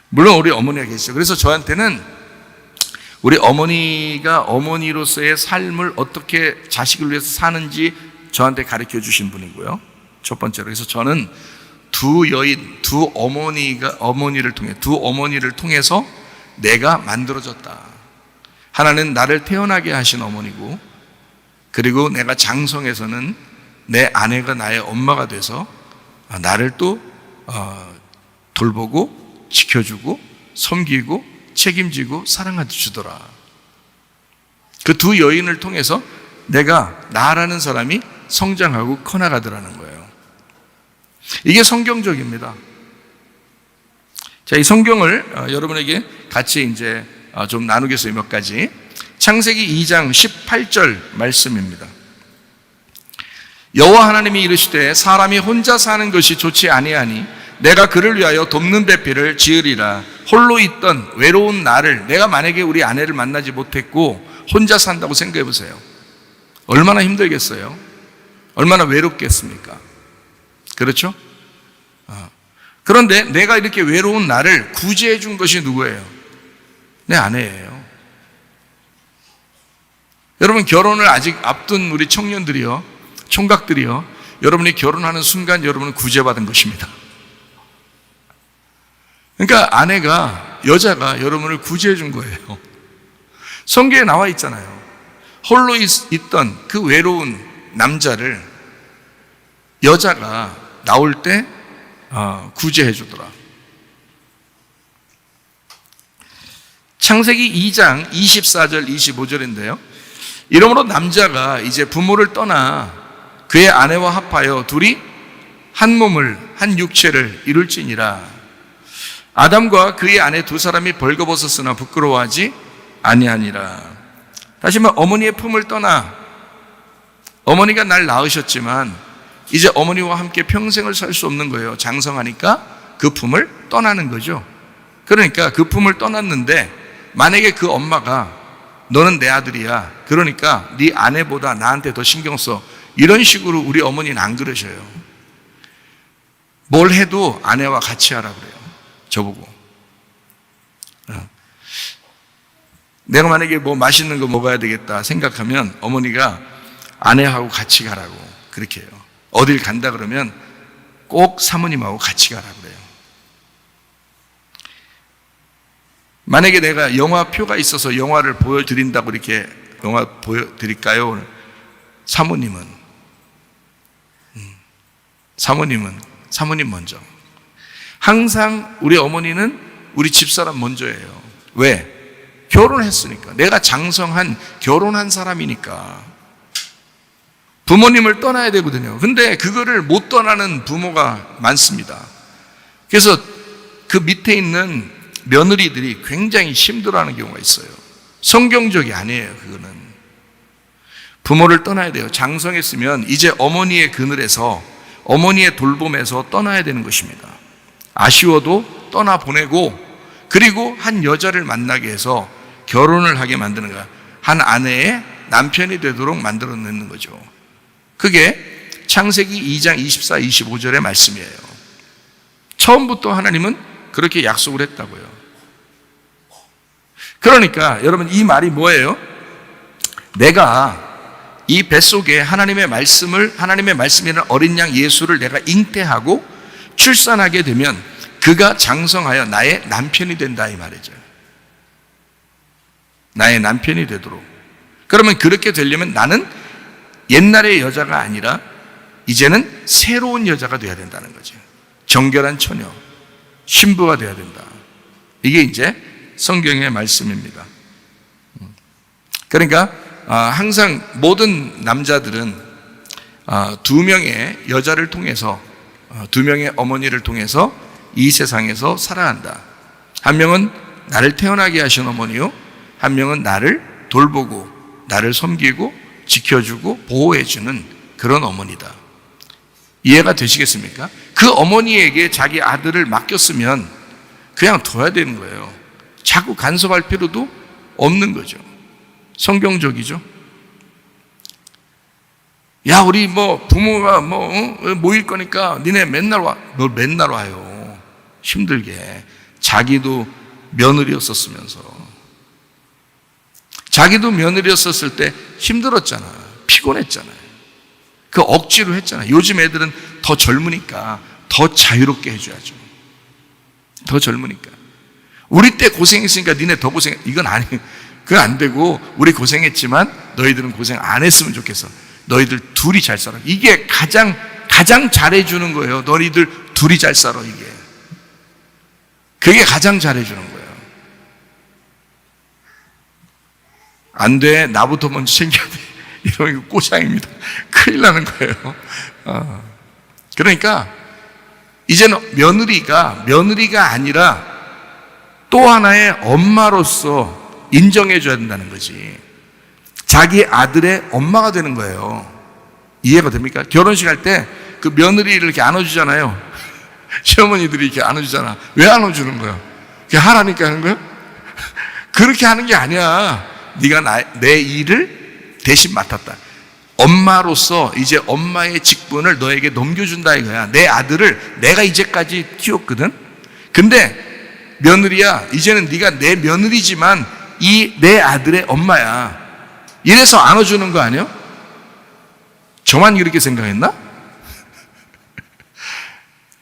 물론 우리 어머니가 계시죠. 그래서 저한테는 우리 어머니가 어머니로서의 삶을 어떻게 자식을 위해서 사는지 저한테 가르쳐 주신 분이고요. 첫 번째로. 그래서 저는 두 어머니를 통해서 내가 만들어졌다. 하나는 나를 태어나게 하신 어머니고, 그리고 내가 장성해서는 내 아내가 나의 엄마가 돼서 나를 또 돌보고 지켜주고 섬기고 책임지고 사랑해 주더라. 그 두 여인을 통해서 내가 나라는 사람이 성장하고 커나가더라는 거예요. 이게 성경적입니다. 자, 이 성경을 여러분에게 같이 이제 좀 나누겠어요. 몇 가지. 창세기 2장 18절 말씀입니다. 여호와 하나님이 이르시되 사람이 혼자 사는 것이 좋지 아니하니 내가 그를 위하여 돕는 배필을 지으리라. 홀로 있던 외로운 나를, 내가 만약에 우리 아내를 만나지 못했고 혼자 산다고 생각해 보세요. 얼마나 힘들겠어요? 얼마나 외롭겠습니까? 그렇죠? 그런데 내가 이렇게 외로운 나를 구제해 준 것이 누구예요? 내 아내예요. 여러분, 결혼을 아직 앞둔 우리 청년들이요, 총각들이요, 여러분이 결혼하는 순간 여러분은 구제받은 것입니다. 그러니까 여자가 여러분을 구제해 준 거예요. 성경에 나와 있잖아요. 홀로 있던 그 외로운 남자를 여자가 나올 때 구제해 주더라. 창세기 2장 24절 25절인데요. 이러므로 남자가 이제 부모를 떠나 그의 아내와 합하여 둘이 한 몸을, 한 육체를 이룰지니라. 아담과 그의 아내 두 사람이 벌거벗었으나 부끄러워하지 아니하니라. 다시 말해, 어머니의 품을 떠나, 어머니가 날 낳으셨지만 이제 어머니와 함께 평생을 살 수 없는 거예요. 장성하니까 그 품을 떠나는 거죠. 그러니까 그 품을 떠났는데, 만약에 그 엄마가 너는 내 아들이야, 그러니까 네 아내보다 나한테 더 신경 써, 이런 식으로 우리 어머니는 안 그러셔요. 뭘 해도 아내와 같이 하라 그래요. 저보고. 내가 만약에 뭐 맛있는 거 먹어야 되겠다 생각하면 어머니가 아내하고 같이 가라고 그렇게 해요. 어딜 간다 그러면 꼭 사모님하고 같이 가라 그래요. 만약에 내가 영화표가 있어서 영화를 보여드린다고 이렇게 영화 보여드릴까요? 사모님 먼저. 항상 우리 어머니는 우리 집사람 먼저예요. 왜? 결혼했으니까. 내가 장성한, 결혼한 사람이니까. 부모님을 떠나야 되거든요. 근데 그거를 못 떠나는 부모가 많습니다. 그래서 그 밑에 있는 며느리들이 굉장히 힘들어하는 경우가 있어요. 성경적이 아니에요. 그거는 부모를 떠나야 돼요. 장성했으면 이제 어머니의 그늘에서, 어머니의 돌봄에서 떠나야 되는 것입니다. 아쉬워도 떠나보내고, 그리고 한 여자를 만나게 해서 결혼을 하게 만드는 거야. 한 아내의 남편이 되도록 만들어내는 거죠. 그게 창세기 2장 24, 25절의 말씀이에요. 처음부터 하나님은 그렇게 약속을 했다고요. 그러니까 여러분, 이 말이 뭐예요? 내가 이 뱃속에 하나님의 말씀이라는 어린 양 예수를 내가 잉태하고 출산하게 되면 그가 장성하여 나의 남편이 된다, 이 말이죠. 나의 남편이 되도록. 그러면 그렇게 되려면 나는 옛날의 여자가 아니라 이제는 새로운 여자가 되어야 된다는 거죠. 정결한 처녀, 신부가 되어야 된다. 이게 이제 성경의 말씀입니다. 그러니까 항상 모든 남자들은 두 명의 여자를 통해서, 두 명의 어머니를 통해서 이 세상에서 살아간다. 한 명은 나를 태어나게 하신 어머니요, 한 명은 나를 돌보고 나를 섬기고 지켜주고 보호해주는 그런 어머니다. 이해가 되시겠습니까? 그 어머니에게 자기 아들을 맡겼으면 그냥 둬야 되는 거예요. 자꾸 간섭할 필요도 없는 거죠. 성경적이죠. 야, 우리 부모가 모일 거니까 니네 맨날 와. 뭘 맨날 와요. 힘들게. 자기도 며느리였었으면서. 자기도 며느리였었을 때 힘들었잖아. 피곤했잖아요. 그 억지로 했잖아요. 요즘 애들은 더 젊으니까 더 자유롭게 해줘야죠. 더 젊으니까. 우리 때 고생했으니까 니네 더 고생해. 이건 그건 안 되고, 우리 고생했지만 너희들은 고생 안 했으면 좋겠어. 너희들 둘이 잘 살아. 이게 가장 잘해주는 거예요. 너희들 둘이 잘 살아, 이게. 그게 가장 잘해주는 거예요. 안 돼. 나부터 먼저 챙겨야 돼. 이러면 꼬장입니다. 큰일 나는 거예요. 그러니까, 이제는 며느리가 아니라 또 하나의 엄마로서 인정해줘야 된다는 거지. 자기 아들의 엄마가 되는 거예요. 이해가 됩니까? 결혼식 할 때 그 며느리를 이렇게 안아주잖아요. 시어머니들이 이렇게 안아주잖아. 왜 안아주는 거야? 그냥 하라니까 하는 거야? 그렇게 하는 게 아니야. 네가 내 일을 대신 맡았다. 엄마로서 이제 엄마의 직분을 너에게 넘겨준다 이거야. 내 아들을 내가 이제까지 키웠거든. 근데 며느리야, 이제는 네가 내 며느리지만 이 내 아들의 엄마야. 이래서 안아주는 거 아니에요? 저만 그렇게 생각했나?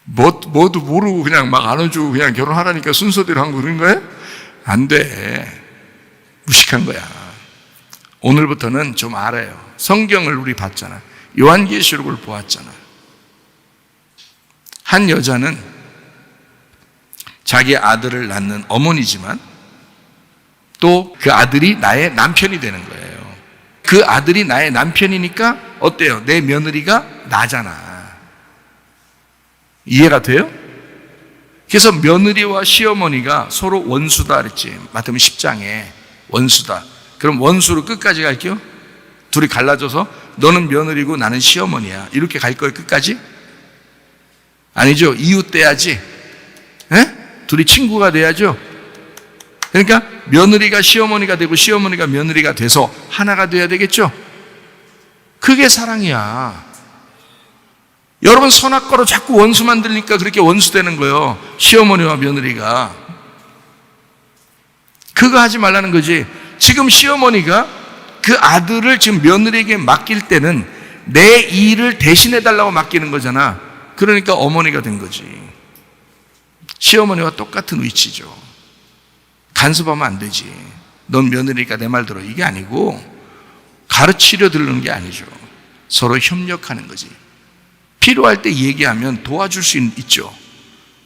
뭐도 모르고 그냥 막 안아주고 그냥 결혼하라니까 순서대로 한 거 그런 거예요? 안 돼. 무식한 거야. 오늘부터는 좀 알아요. 성경을 우리 봤잖아. 요한계시록을 보았잖아. 한 여자는 자기 아들을 낳는 어머니지만 또 그 아들이 나의 남편이 되는 거예요. 그 아들이 나의 남편이니까 어때요? 내 며느리가 나잖아. 이해가 돼요? 그래서 며느리와 시어머니가 서로 원수다 그랬지. 마태복음 10장에 원수다. 그럼 원수로 끝까지 갈게요? 둘이 갈라져서 너는 며느리고 나는 시어머니야. 이렇게 갈 거예요, 끝까지? 아니죠. 이웃돼야지. 에? 둘이 친구가 돼야죠. 그러니까 며느리가 시어머니가 되고 시어머니가 며느리가 돼서 하나가 돼야 되겠죠. 그게 사랑이야. 여러분 선악과로 자꾸 원수 만들니까 그렇게 원수 되는 거예요. 시어머니와 며느리가. 그거 하지 말라는 거지. 지금 시어머니가 그 아들을 지금 며느리에게 맡길 때는 내 일을 대신해 달라고 맡기는 거잖아. 그러니까 어머니가 된 거지. 시어머니와 똑같은 위치죠. 간섭하면 안 되지. 넌 며느리니까 내 말 들어. 이게 아니고 가르치려 들는 게 아니죠. 서로 협력하는 거지. 필요할 때 얘기하면 도와줄 수 있죠.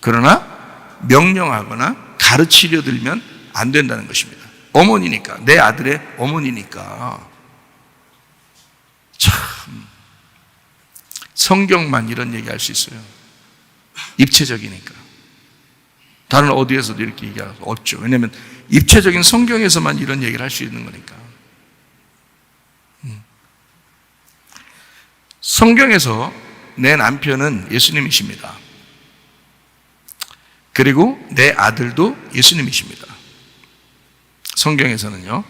그러나 명령하거나 가르치려 들면 안 된다는 것입니다. 어머니니까, 내 아들의 어머니니까. 참, 성경만 이런 얘기할 수 있어요. 입체적이니까. 다른 어디에서도 이렇게 얘기할 수 없죠. 왜냐하면 입체적인 성경에서만 이런 얘기를 할 수 있는 거니까. 성경에서 내 남편은 예수님이십니다. 그리고 내 아들도 예수님이십니다. 성경에서는요.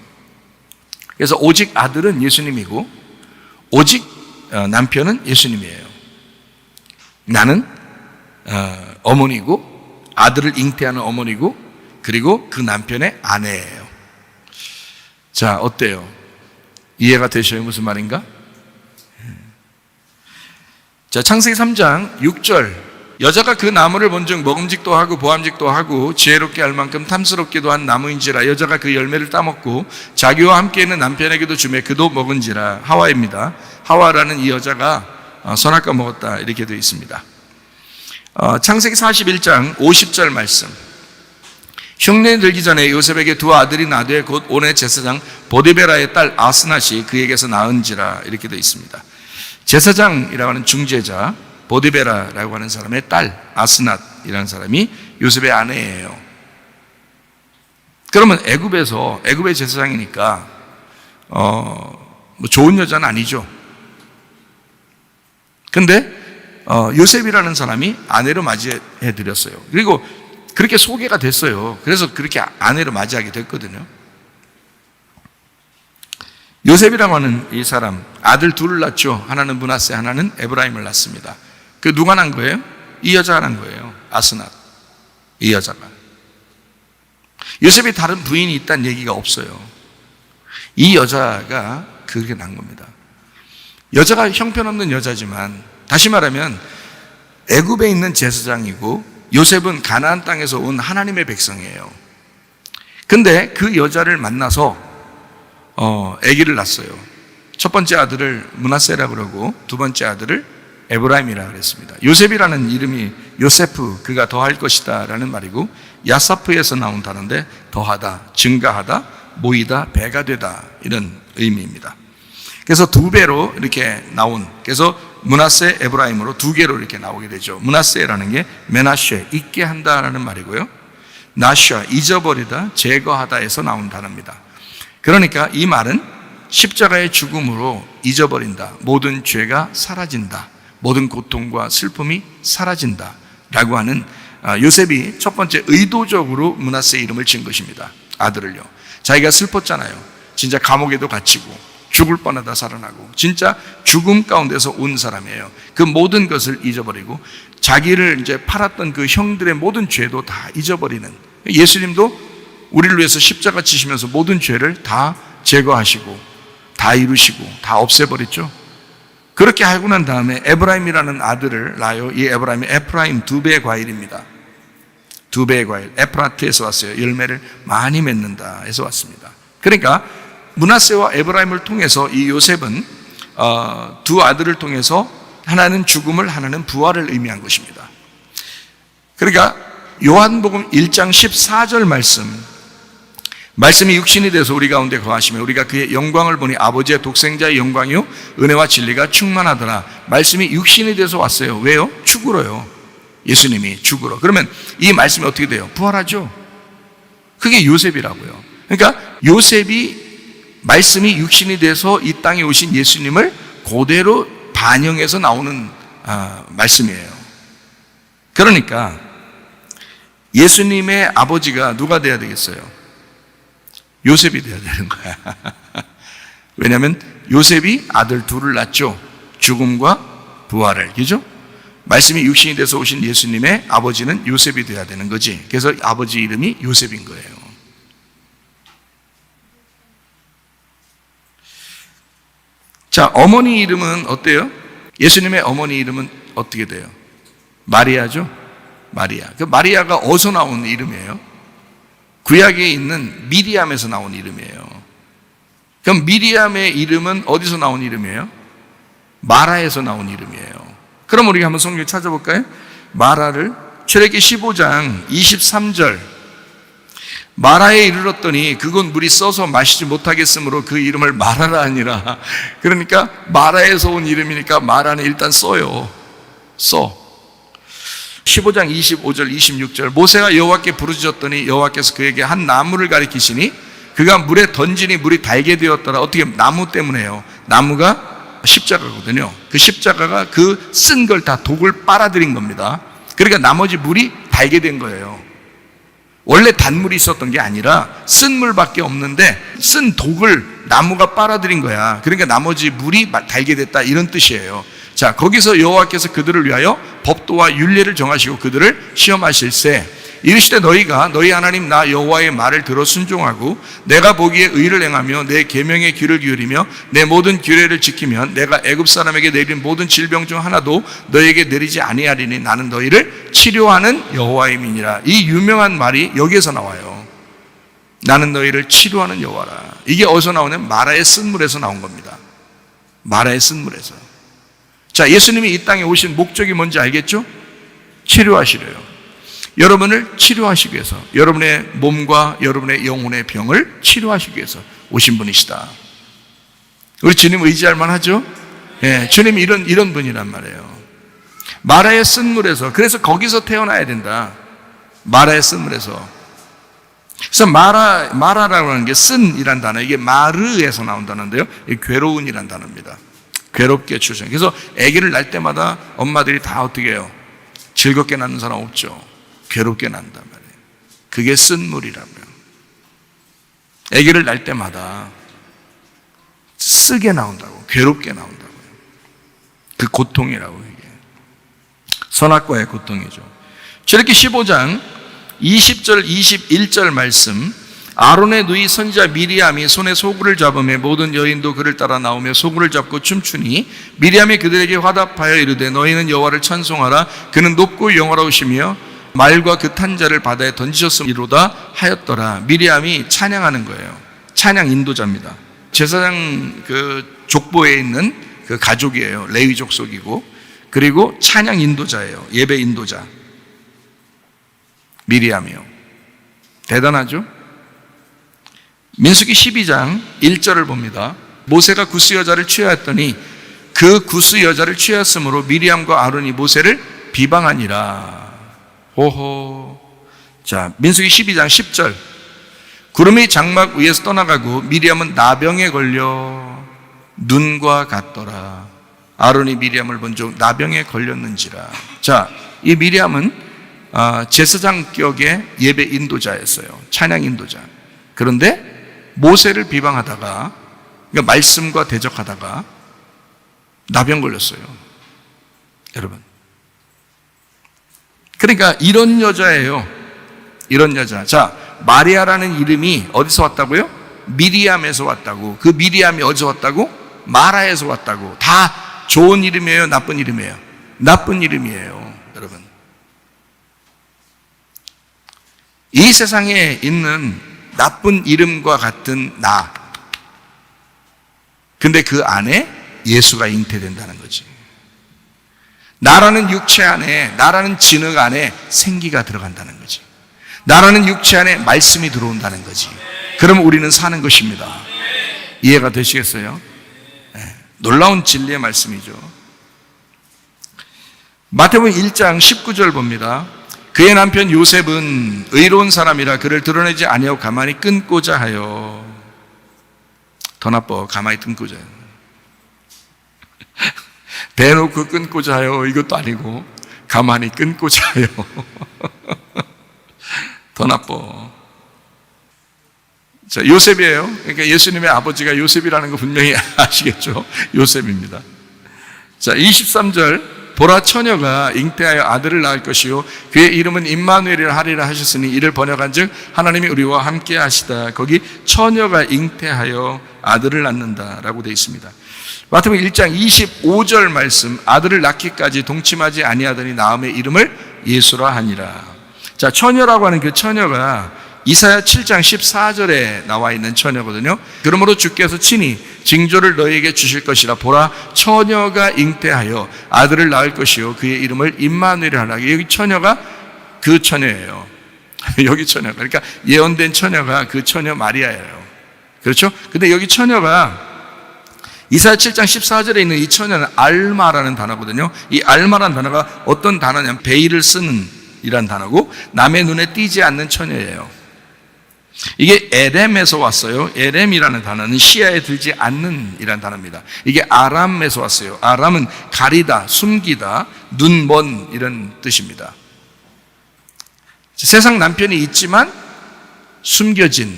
그래서 오직 아들은 예수님이고 오직 남편은 예수님이에요. 나는 어머니고 아들을 잉태하는 어머니고 그리고 그 남편의 아내예요. 자, 어때요? 이해가 되셔요? 무슨 말인가? 자, 창세기 3장 6절. 여자가 그 나무를 본즉 먹음직도 하고 보암직도 하고 지혜롭게 할 만큼 탐스럽기도 한 나무인지라. 여자가 그 열매를 따먹고 자기와 함께 있는 남편에게도 주매 그도 먹은지라. 하와입니다. 하와라는 이 여자가 선악과 먹었다 이렇게 되어 있습니다. 창세기 41장 50절 말씀. 흉년이 들기 전에 요셉에게 두 아들이 나되 곧 온의 제사장 보디베라의 딸 아스낫이 그에게서 낳은지라 이렇게 되어 있습니다. 제사장이라고 하는 중재자 보디베라라고 하는 사람의 딸 아스낫이라는 사람이 요셉의 아내예요. 그러면 애굽의 제사장이니까 뭐 좋은 여자는 아니죠. 근데 요셉이라는 사람이 아내로 맞이해 드렸어요. 그리고 그렇게 소개가 됐어요. 그래서 그렇게 아내로 맞이하게 됐거든요. 요셉이라고 하는 이 사람, 아들 둘을 낳죠. 하나는 므낫세, 하나는 에브라임을 낳습니다. 그 누가 난 거예요? 이 여자가 난 거예요. 아스낫. 이 여자가. 요셉이 다른 부인이 있다는 얘기가 없어요. 이 여자가 그렇게 난 겁니다. 여자가 형편없는 여자지만, 다시 말하면 애굽에 있는 제사장이고 요셉은 가나안 땅에서 온 하나님의 백성이에요. 근데 그 여자를 만나서 아기를 낳았어요. 첫 번째 아들을 므낫세라 그러고 두 번째 아들을 에브라임이라 그랬습니다. 요셉이라는 이름이 요세프, 그가 더할 것이다 라는 말이고, 야사프에서 나온 단어인데 더하다, 증가하다, 모이다, 배가 되다, 이런 의미입니다. 그래서 두 배로 이렇게 나온, 그래서 므낫세, 에브라임으로 두 개로 이렇게 나오게 되죠. 므낫세라는 게 메나쉐, 잊게 한다라는 말이고요. 나샤, 잊어버리다, 제거하다에서 나온 단어입니다. 그러니까 이 말은 십자가의 죽음으로 잊어버린다, 모든 죄가 사라진다, 모든 고통과 슬픔이 사라진다 라고 하는, 요셉이 첫 번째 의도적으로 므낫세 이름을 지은 것입니다. 아들을요. 자기가 슬펐잖아요. 진짜 감옥에도 갇히고 죽을 뻔하다 살아나고 진짜 죽음 가운데서 온 사람이에요. 그 모든 것을 잊어버리고 자기를 이제 팔았던 그 형들의 모든 죄도 다 잊어버리는, 예수님도 우리를 위해서 십자가 지시면서 모든 죄를 다 제거하시고 다 이루시고 다 없애버렸죠. 그렇게 하고 난 다음에 에브라임이라는 아들을 낳아요. 이 에브라임이 에프라임, 두 배의 과일입니다. 두 배의 과일, 에프라트에서 왔어요. 열매를 많이 맺는다 해서 왔습니다. 그러니까 므낫세와 에브라임을 통해서 이 요셉은 두 아들을 통해서 하나는 죽음을, 하나는 부활을 의미한 것입니다. 그러니까 요한복음 1장 14절 말씀이 육신이 돼서 우리 가운데 거하시며 우리가 그의 영광을 보니 아버지의 독생자의 영광이요 은혜와 진리가 충만하더라. 말씀이 육신이 돼서 왔어요. 왜요? 죽으러요. 예수님이 죽으러. 그러면 이 말씀이 어떻게 돼요? 부활하죠. 그게 요셉이라고요. 그러니까 요셉이 말씀이 육신이 돼서 이 땅에 오신 예수님을 그대로 반영해서 나오는 말씀이에요. 그러니까 예수님의 아버지가 누가 돼야 되겠어요? 요셉이 돼야 되는 거야. 왜냐하면 요셉이 아들 둘을 낳죠. 죽음과 부활을. 그죠? 말씀이 육신이 돼서 오신 예수님의 아버지는 요셉이 돼야 되는 거지. 그래서 아버지 이름이 요셉인 거예요. 자, 어머니 이름은 어때요? 예수님의 어머니 이름은 어떻게 돼요? 마리아죠? 마리아. 그 마리아가 어디서 나온 이름이에요? 구약에 있는 미리암에서 나온 이름이에요. 그럼 미리암의 이름은 어디서 나온 이름이에요? 마라에서 나온 이름이에요. 그럼 우리가 한번 성경 찾아볼까요? 마라를 출애굽기 15장 23절, 마라에 이르렀더니 그곳 물이 써서 마시지 못하겠으므로 그 이름을 마라라 하니라. 그러니까 마라에서 온 이름이니까 마라는 일단 써요. 15장 25절 26절, 모세가 여호와께 부르짖었더니 여호와께서 그에게 한 나무를 가리키시니 그가 물에 던지니 물이 달게 되었더라. 어떻게? 나무 때문에요. 나무가 십자가거든요. 그 십자가가 그 쓴 걸 다 독을 빨아들인 겁니다. 그러니까 나머지 물이 달게 된 거예요. 원래 단물이 있었던 게 아니라 쓴 물밖에 없는데 쓴 독을 나무가 빨아들인 거야. 그러니까 나머지 물이 달게 됐다, 이런 뜻이에요. 자, 거기서 여호와께서 그들을 위하여 법도와 율례를 정하시고 그들을 시험하실세 이르시되 너희가 너희 하나님 나 여호와의 말을 들어 순종하고 내가 보기에 의를 행하며 내 계명에 귀를 기울이며 내 모든 규례를 지키면 내가 애굽 사람에게 내린 모든 질병 중 하나도 너희에게 내리지 아니하리니 나는 너희를 치료하는 여호와임이니라. 이 유명한 말이 여기에서 나와요. 나는 너희를 치료하는 여호와라. 이게 어디서 나오냐면 마라의 쓴물에서 나온 겁니다. 마라의 쓴물에서. 자, 예수님이 이 땅에 오신 목적이 뭔지 알겠죠? 치료하시래요. 여러분을 치료하시기 위해서, 여러분의 몸과 여러분의 영혼의 병을 치료하시기 위해서 오신 분이시다. 우리 주님 의지할 만하죠? 예, 주님이 이런 분이란 말이에요. 마라의 쓴물에서, 그래서 거기서 태어나야 된다. 마라의 쓴물에서. 그래서 마라라고 하는 게 쓴이란 단어, 이게 마르에서 나온 단어인데요, 괴로운이란 단어입니다. 괴롭게 출생. 그래서 아기를 낳을 때마다 엄마들이 다 어떻게 해요? 즐겁게 낳는 사람 없죠. 괴롭게 낳는단 말이에요. 그게 쓴물이라고요. 아기를 낳을 때마다 쓰게 나온다고, 괴롭게 나온다고요. 그 고통이라고, 이게 선악과의 고통이죠. 출애굽기 15장 20절 21절 말씀, 아론의 누이 선지자 미리암이 손에 소구를 잡으며 모든 여인도 그를 따라 나오며 소구를 잡고 춤추니 미리암이 그들에게 화답하여 이르되 너희는 여호와를 찬송하라. 그는 높고 영화로우시며 말과 그 탄자를 바다에 던지셨음이로다 하였더라. 미리암이 찬양하는 거예요. 찬양 인도자입니다. 제사장 그 족보에 있는 그 가족이에요. 레위 족속이고, 그리고 찬양 인도자예요. 예배 인도자. 미리암이요. 대단하죠? 민수기 12장 1절을 봅니다. 모세가 구스 여자를 취하였더니 그 구스 여자를 취하였으므로 미리암과 아론이 모세를 비방하니라. 호호. 자, 민수기 12장 10절. 구름이 장막 위에서 떠나가고 미리암은 나병에 걸려 눈과 같더라. 아론이 미리암을 본 적 나병에 걸렸는지라. 자, 이 미리암은 제사장격의 예배 인도자였어요. 찬양 인도자. 그런데 모세를 비방하다가, 그러니까 말씀과 대적하다가 나병 걸렸어요. 여러분. 그러니까 이런 여자예요. 이런 여자. 자, 마리아라는 이름이 어디서 왔다고요? 미리암에서 왔다고. 그 미리암이 어디서 왔다고? 마라에서 왔다고. 다 좋은 이름이에요? 나쁜 이름이에요? 나쁜 이름이에요. 여러분. 이 세상에 있는 나쁜 이름과 같은 나. 근데 그 안에 예수가 잉태된다는 거지. 나라는 육체 안에, 나라는 진흙 안에 생기가 들어간다는 거지. 나라는 육체 안에 말씀이 들어온다는 거지. 그럼 우리는 사는 것입니다. 이해가 되시겠어요? 네. 놀라운 진리의 말씀이죠. 마태복음 1장 19절 봅니다. 그의 남편 요셉은 의로운 사람이라 그를 드러내지 아니하고 가만히 끊고자 하여. 더 나빠. 가만히 끊고자 해요. 대놓고 끊고자 하여 이것도 아니고 가만히 끊고자 하여. 더 나빠. 자, 요셉이에요. 그러니까 예수님의 아버지가 요셉이라는 거 분명히 아시겠죠? 요셉입니다. 자, 23절. 보라, 처녀가 잉태하여 아들을 낳을 것이요 그의 이름은 임마누엘이라 하리라 하셨으니 이를 번역한즉 하나님이 우리와 함께 하시다. 거기 처녀가 잉태하여 아들을 낳는다라고 되어 있습니다. 마태복음 1장 25절 말씀, 아들을 낳기까지 동침하지 아니하더니 낳음의 이름을 예수라 하니라. 자, 처녀라고 하는 그 처녀가 이사야 7장 14절에 나와 있는 처녀거든요. 그러므로 주께서 친히 징조를 너희에게 주실 것이라. 보라, 처녀가 잉태하여 아들을 낳을 것이요 그의 이름을 임마누엘이라 하라. 여기 처녀가 그 처녀예요. 여기 처녀가, 그러니까 예언된 처녀가 그 처녀 마리아예요. 그렇죠? 근데 여기 처녀가 이사야 7장 14절에 있는 이 처녀는 알마라는 단어거든요. 이 알마라는 단어가 어떤 단어냐면 베일을 쓰는 이란 단어고 남의 눈에 띄지 않는 처녀예요. 이게 에렘에서 왔어요. 에렘이라는 단어는 시야에 들지 않는 이란 단어입니다. 이게 아람에서 왔어요. 아람은 가리다, 숨기다, 눈 먼 이런 뜻입니다. 세상 남편이 있지만 숨겨진,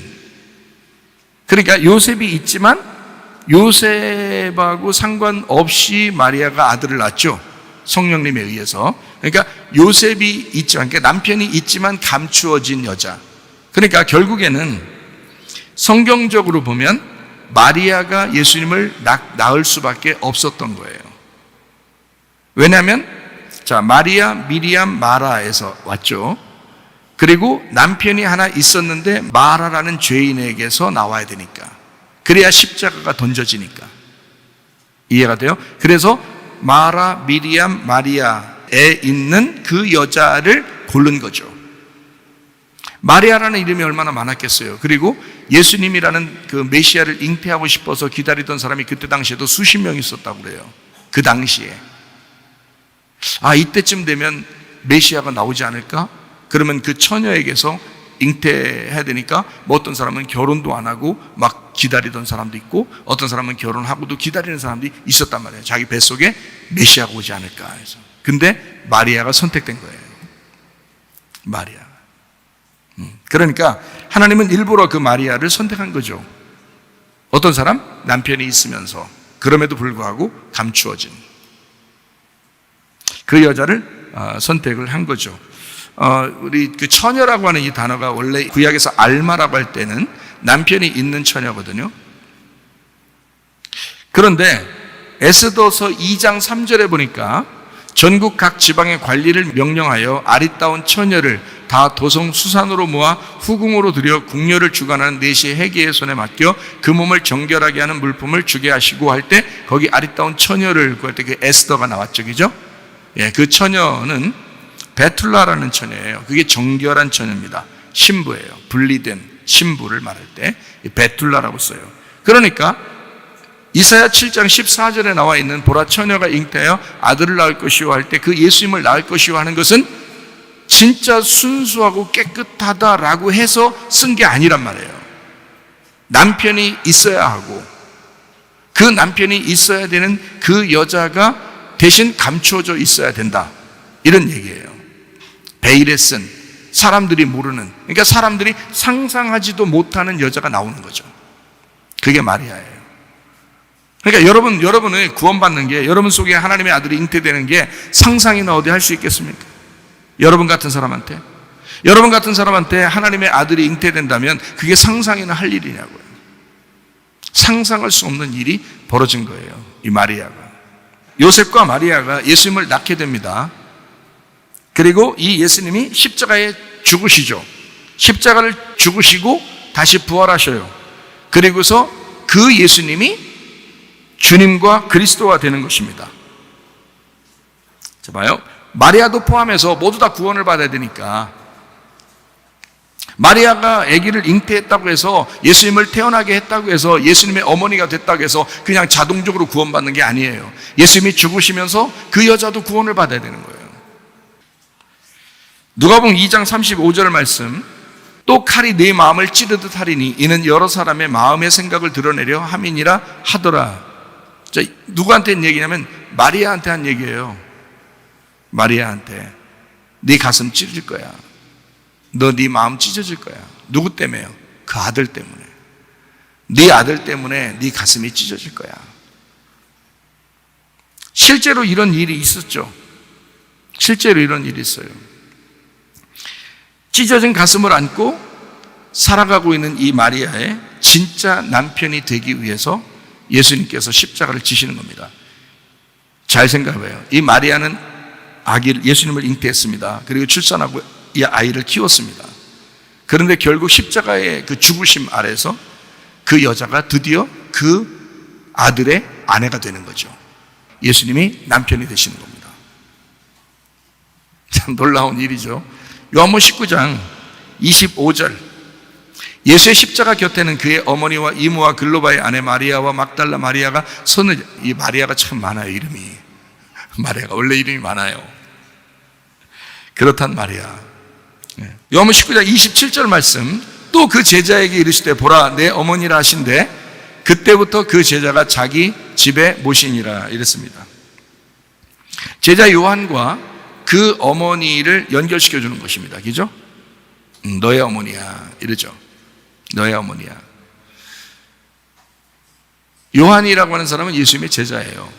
그러니까 요셉이 있지만 요셉하고 상관없이 마리아가 아들을 낳았죠. 성령님에 의해서. 그러니까 요셉이 있지만, 그러니까 남편이 있지만 감추어진 여자. 그러니까 결국에는 성경적으로 보면 마리아가 예수님을 낳을 수밖에 없었던 거예요. 왜냐하면 자, 마리아, 미리암, 마라에서 왔죠. 그리고 남편이 하나 있었는데 마라라는 죄인에게서 나와야 되니까. 그래야 십자가가 던져지니까. 이해가 돼요? 그래서 마라, 미리암, 마리아에 있는 그 여자를 고른 거죠. 마리아라는 이름이 얼마나 많았겠어요. 그리고 예수님이라는 그 메시아를 잉태하고 싶어서 기다리던 사람이 그때 당시에도 수십 명 있었다고 그래요. 그 당시에. 아, 이때쯤 되면 메시아가 나오지 않을까? 그러면 그 처녀에게서 잉태해야 되니까 뭐 어떤 사람은 결혼도 안 하고 막 기다리던 사람도 있고 어떤 사람은 결혼하고도 기다리는 사람들이 있었단 말이에요. 자기 뱃속에 메시아가 오지 않을까 해서. 근데 마리아가 선택된 거예요. 마리아. 그러니까 하나님은 일부러 그 마리아를 선택한 거죠. 어떤 사람? 남편이 있으면서 그럼에도 불구하고 감추어진 그 여자를 선택을 한 거죠. 우리 그 처녀라고 하는 이 단어가 원래 구약에서 알마라고 할 때는 남편이 있는 처녀거든요. 그런데 에스더서 2장 3절에 보니까 전국 각 지방의 관리를 명령하여 아리따운 처녀를 다 도성 수산으로 모아 후궁으로 들여 궁녀를 주관하는 내시 해계의 손에 맡겨 그 몸을 정결하게 하는 물품을 주게 하시고 할 때 거기 아리따운 처녀를 구할 때 그 에스더가 나왔죠, 그죠? 예, 그 처녀는 베툴라라는 처녀예요. 그게 정결한 처녀입니다. 신부예요. 분리된 신부를 말할 때 베툴라라고 써요. 그러니까 이사야 7장 14절에 나와 있는 보라 처녀가 잉태하여 아들을 낳을 것이요 할 때 그 예수님을 낳을 것이요 하는 것은 진짜 순수하고 깨끗하다라고 해서 쓴 게 아니란 말이에요. 남편이 있어야 하고 그 남편이 있어야 되는 그 여자가 대신 감추어져 있어야 된다, 이런 얘기예요. 베일에 쓴, 사람들이 모르는, 그러니까 사람들이 상상하지도 못하는 여자가 나오는 거죠. 그게 마리아예요. 그러니까 여러분의 구원받는 게, 여러분 속에 하나님의 아들이 잉태되는 게 상상이나 어디 할 수 있겠습니까? 여러분 같은 사람한테 하나님의 아들이 잉태된다면 그게 상상이나 할 일이냐고요. 상상할 수 없는 일이 벌어진 거예요, 이 마리아가. 요셉과 마리아가 예수님을 낳게 됩니다. 그리고 이 예수님이 십자가에 죽으시죠. 십자가를 죽으시고 다시 부활하셔요. 그리고서 그 예수님이 주님과 그리스도가 되는 것입니다. 자, 봐요. 마리아도 포함해서 모두 다 구원을 받아야 되니까, 마리아가 아기를 잉태했다고 해서 예수님을 태어나게 했다고 해서 예수님의 어머니가 됐다고 해서 그냥 자동적으로 구원받는 게 아니에요. 예수님이 죽으시면서 그 여자도 구원을 받아야 되는 거예요. 누가복음 2장 35절 말씀, 또 칼이 네 마음을 찌르듯 하리니 이는 여러 사람의 마음의 생각을 드러내려 함이니라 하더라. 자, 누구한테 한 얘기냐면 마리아한테 한 얘기예요. 마리아한테 네 가슴 찢어질 거야. 너 네 마음 찢어질 거야. 누구 때문에요? 그 아들 때문에. 네 아들 때문에 네 가슴이 찢어질 거야. 실제로 이런 일이 있었죠. 실제로 이런 일이 있어요. 찢어진 가슴을 안고 살아가고 있는 이 마리아의 진짜 남편이 되기 위해서 예수님께서 십자가를 지시는 겁니다. 잘 생각해봐요. 이 마리아는 예수님을 잉태했습니다. 그리고 출산하고 이 아이를 키웠습니다. 그런데 결국 십자가의 그 죽으심 아래서 그 여자가 드디어 그 아들의 아내가 되는 거죠. 예수님이 남편이 되시는 겁니다. 참 놀라운 일이죠. 요한복음 19장 25절, 예수의 십자가 곁에는 그의 어머니와 이모와 글로바의 아내 마리아와 막달라 마리아가 손을, 이 마리아가 참 많아요. 이름이 마리아가 원래 이름이 많아요. 그렇단 마리아. 요한복음 19장 27절 말씀, 또 그 제자에게 이르시되 보라 내 어머니라 하신대 그때부터 그 제자가 자기 집에 모시니라 이랬습니다. 제자 요한과 그 어머니를 연결시켜 주는 것입니다. 그죠? 너의 어머니야 이러죠. 너의 어머니야. 요한이라고 하는 사람은 예수님의 제자예요.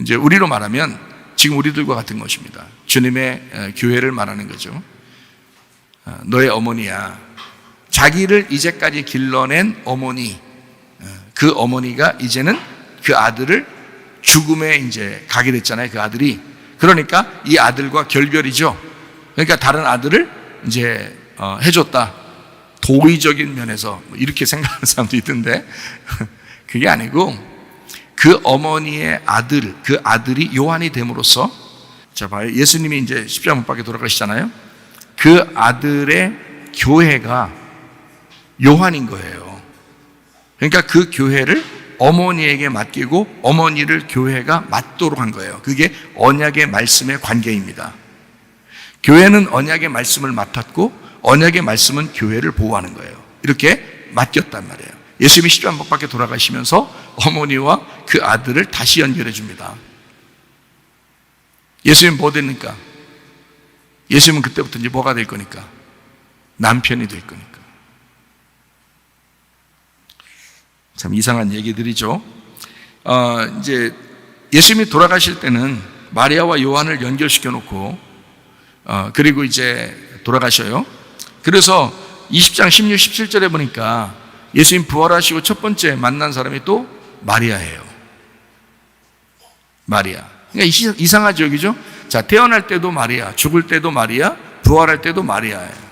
이제 우리로 말하면 지금 우리들과 같은 것입니다. 주님의 교회를 말하는 거죠. 너의 어머니야. 자기를 이제까지 길러낸 어머니, 그 어머니가 이제는 그 아들을 죽음에 이제 가게 됐잖아요. 그 아들이. 그러니까 이 아들과 결별이죠. 그러니까 다른 아들을 이제 해줬다. 도의적인 면에서 이렇게 생각하는 사람도 있던데 그게 아니고 그 어머니의 아들, 그 아들이 요한이 됨으로써, 자 봐요. 예수님이 이제 십자가 못 박혀 돌아가시잖아요. 그 아들의 교회가 요한인 거예요. 그러니까 그 교회를 어머니에게 맡기고 어머니를 교회가 맡도록 한 거예요. 그게 언약의 말씀의 관계입니다. 교회는 언약의 말씀을 맡았고 언약의 말씀은 교회를 보호하는 거예요. 이렇게 맡겼단 말이에요. 예수님이 십자가 못 박혀 돌아가시면서 어머니와 그 아들을 다시 연결해 줍니다. 예수님 뭐 됩니까? 예수님은 그때부터 이제 뭐가 될 거니까? 남편이 될 거니까. 참 이상한 얘기들이죠. 이제 예수님이 돌아가실 때는 마리아와 요한을 연결시켜 놓고 그리고 이제 돌아가셔요. 그래서 20장 16, 17절에 보니까 예수님 부활하시고 첫 번째 만난 사람이 또 마리아예요. 마리아. 그러니까 이상하죠, 여기죠? 자, 태어날 때도 마리아, 죽을 때도 마리아, 부활할 때도 마리아예요.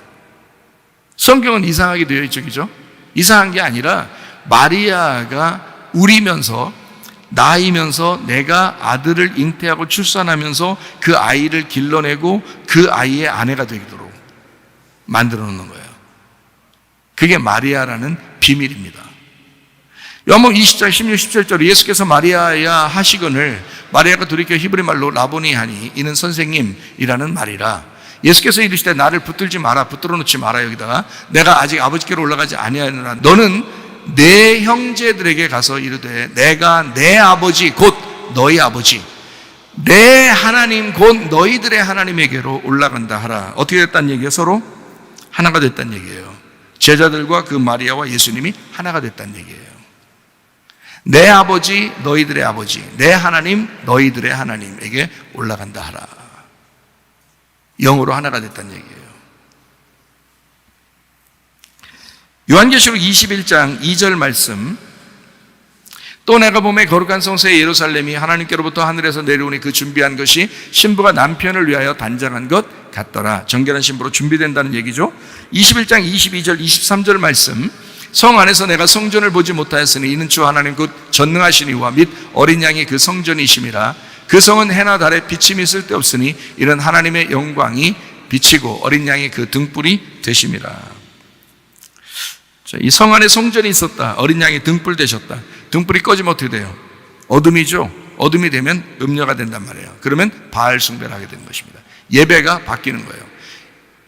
성경은 이상하게 되어 있죠, 그죠? 이상한 게 아니라 마리아가 우리면서 나이면서 내가 아들을 잉태하고 출산하면서 그 아이를 길러내고 그 아이의 아내가 되도록 만들어 놓는 거예요. 그게 마리아라는 비밀입니다. 요한복음 20장 16, 17절에 예수께서 마리아야 하시거늘 마리아가 돌이켜 히브리 말로 라보니 하니 이는 선생님이라는 말이라. 예수께서 이르시되 나를 붙들지 마라, 붙들어 놓지 마라. 여기다가 내가 아직 아버지께로 올라가지 아니하느라 너는 내 형제들에게 가서 이르되 내가 내 아버지 곧 너희 아버지 내 하나님 곧 너희들의 하나님에게로 올라간다 하라. 어떻게 됐다는 얘기예요? 서로 하나가 됐다는 얘기예요. 제자들과 그 마리아와 예수님이 하나가 됐다는 얘기예요. 내 아버지 너희들의 아버지 내 하나님 너희들의 하나님에게 올라간다 하라. 영으로 하나가 됐다는 얘기예요. 요한계시록 21장 2절 말씀, 또 내가 보매 거룩한 성소의 예루살렘이 하나님께로부터 하늘에서 내려오니 그 준비한 것이 신부가 남편을 위하여 단장한 것 같더라. 정결한 신부로 준비된다는 얘기죠. 21장 22절 23절 말씀, 성 안에서 내가 성전을 보지 못하였으니 이는 주 하나님 곧 전능하신 이와 및 어린 양이 그 성전이심이라. 그 성은 해나 달에 비침이 쓸데없으니 이는 하나님의 영광이 비치고 어린 양이 그 등불이 되심이라. 이 성 안에 성전이 있었다. 어린 양이 등불 되셨다. 등불이 꺼지면 어떻게 돼요? 어둠이죠. 어둠이 되면 음녀가 된단 말이에요. 그러면 바알 숭배를 하게 되는 것입니다. 예배가 바뀌는 거예요.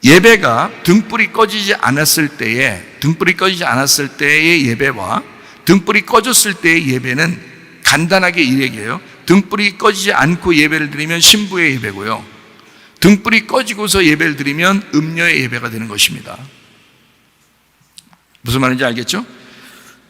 예배가 등불이 꺼지지 않았을 때의 예배와 등불이 꺼졌을 때의 예배는 간단하게 이 얘기예요. 등불이 꺼지지 않고 예배를 드리면 신부의 예배고요, 등불이 꺼지고서 예배를 드리면 음녀의 예배가 되는 것입니다. 무슨 말인지 알겠죠?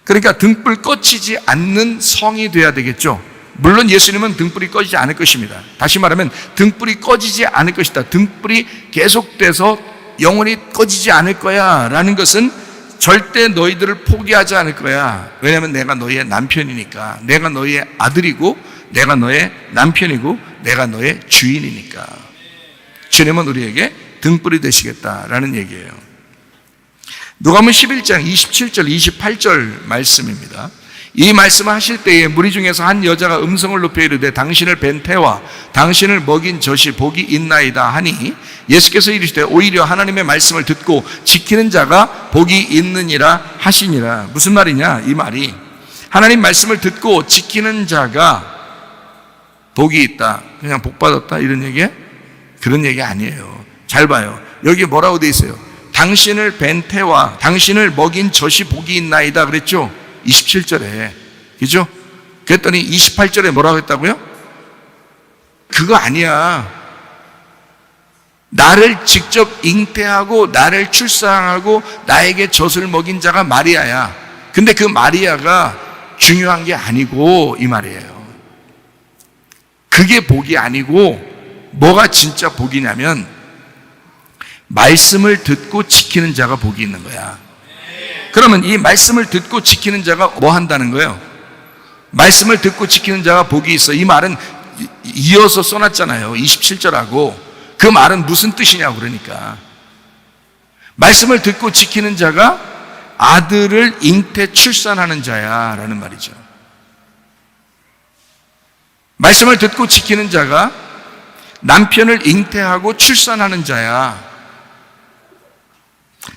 그러니까 등불 꺼지지 않는 성이 돼야 되겠죠. 물론 예수님은 등불이 꺼지지 않을 것입니다. 다시 말하면 등불이 꺼지지 않을 것이다. 등불이 계속돼서 영원히 꺼지지 않을 거야 라는 것은 절대 너희들을 포기하지 않을 거야. 왜냐하면 내가 너희의 남편이니까. 내가 너희의 아들이고 내가 너의 남편이고 내가 너의 주인이니까. 주님은 우리에게 등불이 되시겠다라는 얘기예요. 누가복음 11장 27절 28절 말씀입니다. 이 말씀을 하실 때에 무리 중에서 한 여자가 음성을 높여 이르되 당신을 뵌 태와 당신을 먹인 젖이 복이 있나이다 하니 예수께서 이르시되 오히려 하나님의 말씀을 듣고 지키는 자가 복이 있느니라 하시니라. 무슨 말이냐? 이 말이 하나님 말씀을 듣고 지키는 자가 복이 있다, 그냥 복 받았다 이런 얘기예요? 그런 얘기 아니에요. 잘 봐요. 여기 뭐라고 돼 있어요? 당신을 뵌 태와 당신을 먹인 젖이 복이 있나이다 그랬죠? 27절에. 그죠? 그랬더니 28절에 뭐라고 했다고요? 그거 아니야. 나를 직접 잉태하고 나를 출산하고 나에게 젖을 먹인 자가 마리아야. 근데 그 마리아가 중요한 게 아니고 이 말이에요. 그게 복이 아니고 뭐가 진짜 복이냐면 말씀을 듣고 지키는 자가 복이 있는 거야. 그러면 이 말씀을 듣고 지키는 자가 뭐 한다는 거예요? 말씀을 듣고 지키는 자가 복이 있어. 이 말은 이어서 써놨잖아요. 27절하고. 그 말은 무슨 뜻이냐고. 그러니까 말씀을 듣고 지키는 자가 아들을 잉태 출산하는 자야 라는 말이죠. 말씀을 듣고 지키는 자가 남편을 잉태하고 출산하는 자야.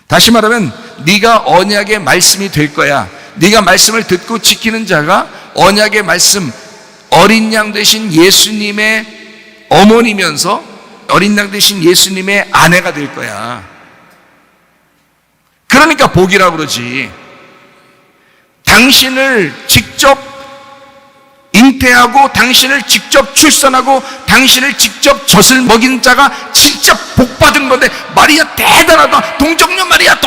다시 말하면 네가 언약의 말씀이 될 거야. 네가 말씀을 듣고 지키는 자가 언약의 말씀, 어린 양 되신 예수님의 어머니면서 어린 양 되신 예수님의 아내가 될 거야. 그러니까 복이라고 그러지. 당신을 직접 잉태하고 당신을 직접 출산하고 당신을 직접 젖을 먹인 자가 진짜 복받은 건데, 마리아 대단하다, 동정녀 마리아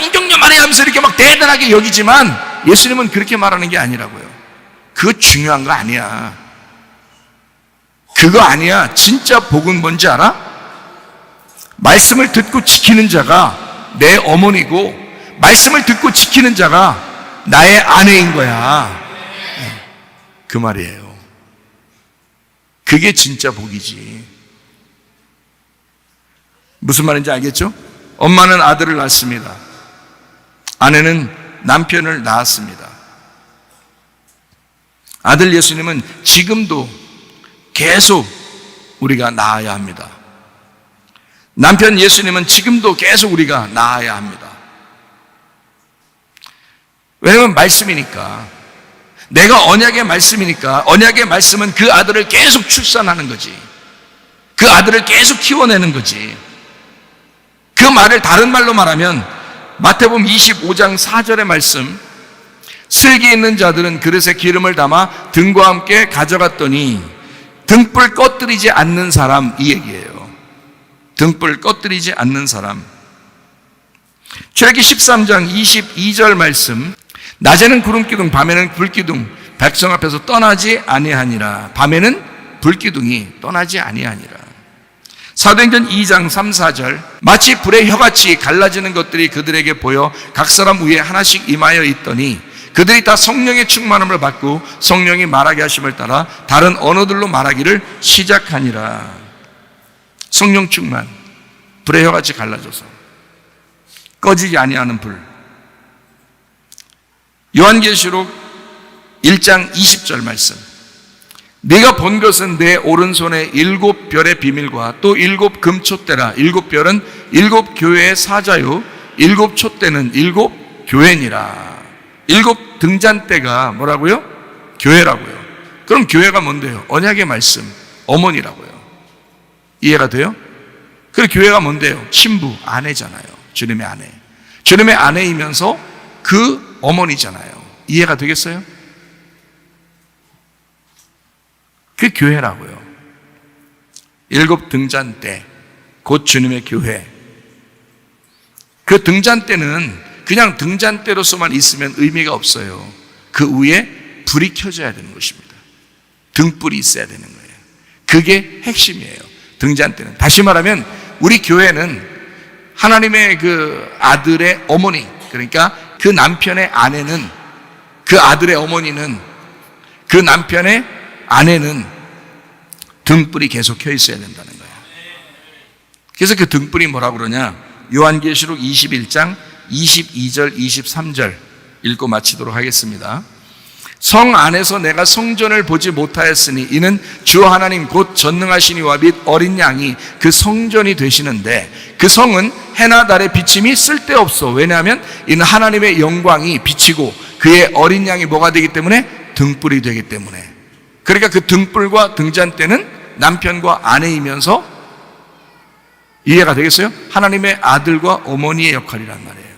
하면서 이렇게 막 대단하게 여기지만 예수님은 그렇게 말하는 게 아니라고요. 그거 중요한 거 아니야. 그거 아니야. 진짜 복은 뭔지 알아? 말씀을 듣고 지키는 자가 내 어머니고, 말씀을 듣고 지키는 자가 나의 아내인 거야. 그 말이에요. 그게 진짜 복이지. 무슨 말인지 알겠죠? 엄마는 아들을 낳습니다. 아내는 남편을 낳았습니다. 아들 예수님은 지금도 계속 우리가 낳아야 합니다. 남편 예수님은 지금도 계속 우리가 낳아야 합니다. 왜냐하면 말씀이니까. 내가 언약의 말씀이니까. 언약의 말씀은 그 아들을 계속 출산하는 거지. 그 아들을 계속 키워내는 거지. 그 말을 다른 말로 말하면 마태복음 25장 4절의 말씀, 슬기 있는 자들은 그릇에 기름을 담아 등과 함께 가져갔더니 등불 꺼뜨리지 않는 사람, 이 얘기예요. 등불 꺼뜨리지 않는 사람. 출애기 13장 22절 말씀, 낮에는 구름기둥 밤에는 불기둥 백성 앞에서 떠나지 아니하니라. 밤에는 불기둥이 떠나지 아니하니라. 사도행전 2장 3, 4절, 마치 불의 혀같이 갈라지는 것들이 그들에게 보여 각 사람 위에 하나씩 임하여 있더니 그들이 다 성령의 충만함을 받고 성령이 말하게 하심을 따라 다른 언어들로 말하기를 시작하니라. 성령 충만, 불의 혀같이 갈라져서 꺼지지 아니하는 불. 요한계시록 1장 20절 말씀, 네가 본 것은 내 오른손에 7별의 비밀과 또 7 금촛대라. 7별은 7 교회의 사자요 7 촛대는 7 교회니라. 7 등잔대가 뭐라고요? 교회라고요. 그럼 교회가 뭔데요? 언약의 말씀, 어머니라고요. 이해가 돼요? 그리고 교회가 뭔데요? 신부, 아내잖아요. 주님의 아내. 주님의 아내이면서 그 어머니잖아요. 이해가 되겠어요? 그 교회라고요. 7 등잔대, 곧 주님의 교회. 그 등잔대는 그냥 등잔대로서만 있으면 의미가 없어요. 그 위에 불이 켜져야 되는 것입니다. 등불이 있어야 되는 거예요. 그게 핵심이에요. 등잔대는. 다시 말하면 우리 교회는 하나님의 그 아들의 어머니, 그러니까 그 남편의 아내는, 그 아들의 어머니는, 그 남편의 아내는 등불이 계속 켜 있어야 된다는 거예요. 그래서 그 등불이 뭐라고 그러냐? 요한계시록 21장 22절 23절 읽고 마치도록 하겠습니다. 성 안에서 내가 성전을 보지 못하였으니 이는 주 하나님 곧 전능하신 이와 및 어린 양이 그 성전이 되시는데 그 성은 해나 달의 비침이 쓸데없어. 왜냐하면 이는 하나님의 영광이 비치고 그의 어린 양이 뭐가 되기 때문에? 등불이 되기 때문에. 그러니까 그 등불과 등잔대는 남편과 아내이면서, 이해가 되겠어요? 하나님의 아들과 어머니의 역할이란 말이에요.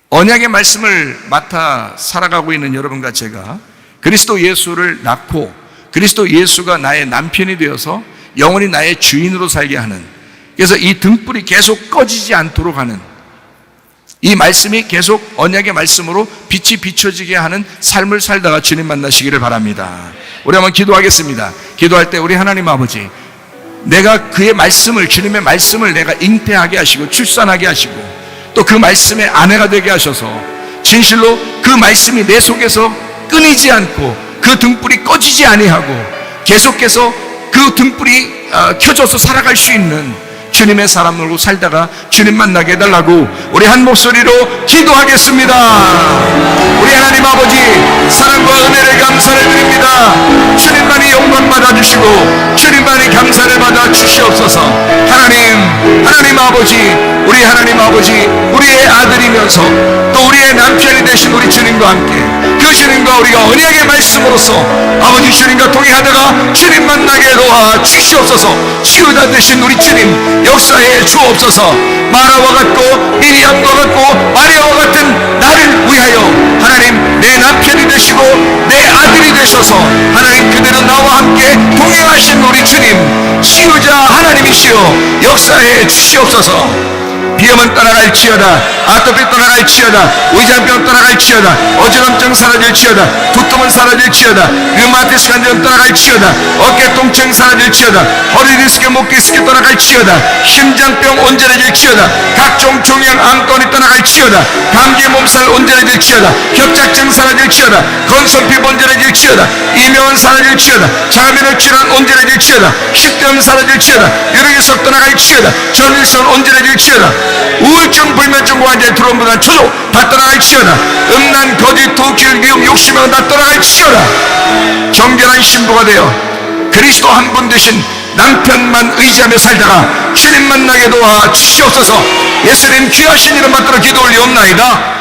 언약의 말씀을 맡아 살아가고 있는 여러분과 제가 그리스도 예수를 낳고 그리스도 예수가 나의 남편이 되어서 영원히 나의 주인으로 살게 하는, 그래서 이 등불이 계속 꺼지지 않도록 하는, 이 말씀이 계속 언약의 말씀으로 빛이 비춰지게 하는 삶을 살다가 주님 만나시기를 바랍니다. 우리 한번 기도하겠습니다. 기도할 때 우리 하나님 아버지, 내가 그의 말씀을, 주님의 말씀을 내가 잉태하게 하시고 출산하게 하시고 또 그 말씀의 아내가 되게 하셔서 진실로 그 말씀이 내 속에서 끊이지 않고 그 등불이 꺼지지 아니하고 계속해서 그 등불이 켜져서 살아갈 수 있는 주님의 사람으로 살다가 주님 만나게 해달라고 우리 한 목소리로 기도하겠습니다. 우리 하나님 아버지, 사랑과 은혜를 감사를 드립니다. 주님만이 영광 받아주시고 주님만이 감사를 받아 주시옵소서. 하나님 아버지, 우리 하나님 아버지, 우리의 아들이면서 또 우리의 남편이 되신 우리 주님과 함께 그 주님과 우리가 언약의 말씀으로서 아버지 주님과 동행하다가 주님 만나게 도와 주시옵소서. 치유자 되신 우리 주님 역사해 주옵소서. 마라와 같고 미리암과 같고 마리아와 같은 나를 위하여 하나님 내 남편이 되시고 내 아들이 되셔서 하나님 그대로 나와 함께 동행하신 우리 주님 치유자 하나님이시여 역사해 주시옵소서. 비염은 떠나갈지어다, 아토피 떠나갈지어다, 위장병 떠나갈지어다, 어지럼증 사라질지어다, 두통은 사라질지어다, 류마티스 관절은 떠나갈지어다, 어깨 통증 사라질지어다, 허리 디스크, 목 디스크 떠나갈지어다, 심장병 온전해질지어다, 각종 종양 암권이 떠나갈지어다, 감기 몸살 온전해질지어다, 협착증 사라질지어다, 건성 피부 온전해질지어다, 이명은 사라질지어다, 자민의 질환 온전해질지어다, 식도염 사라질지어다, 유력에서 떠나갈지어다, 전립선 온전해질지어다, 우울증, 불면증, 환자의 트롬보다 초조 다 떠나갈지어다, 음란, 거짓, 도끼, 미움, 욕심은 다 떠나갈지어다. 정결한 신부가 되어 그리스도 한 분 되신 남편만 의지하며 살다가 주님 만나게 도와 주시옵소서. 예수님 귀하신 이름 받들어 기도 올리옵나이다.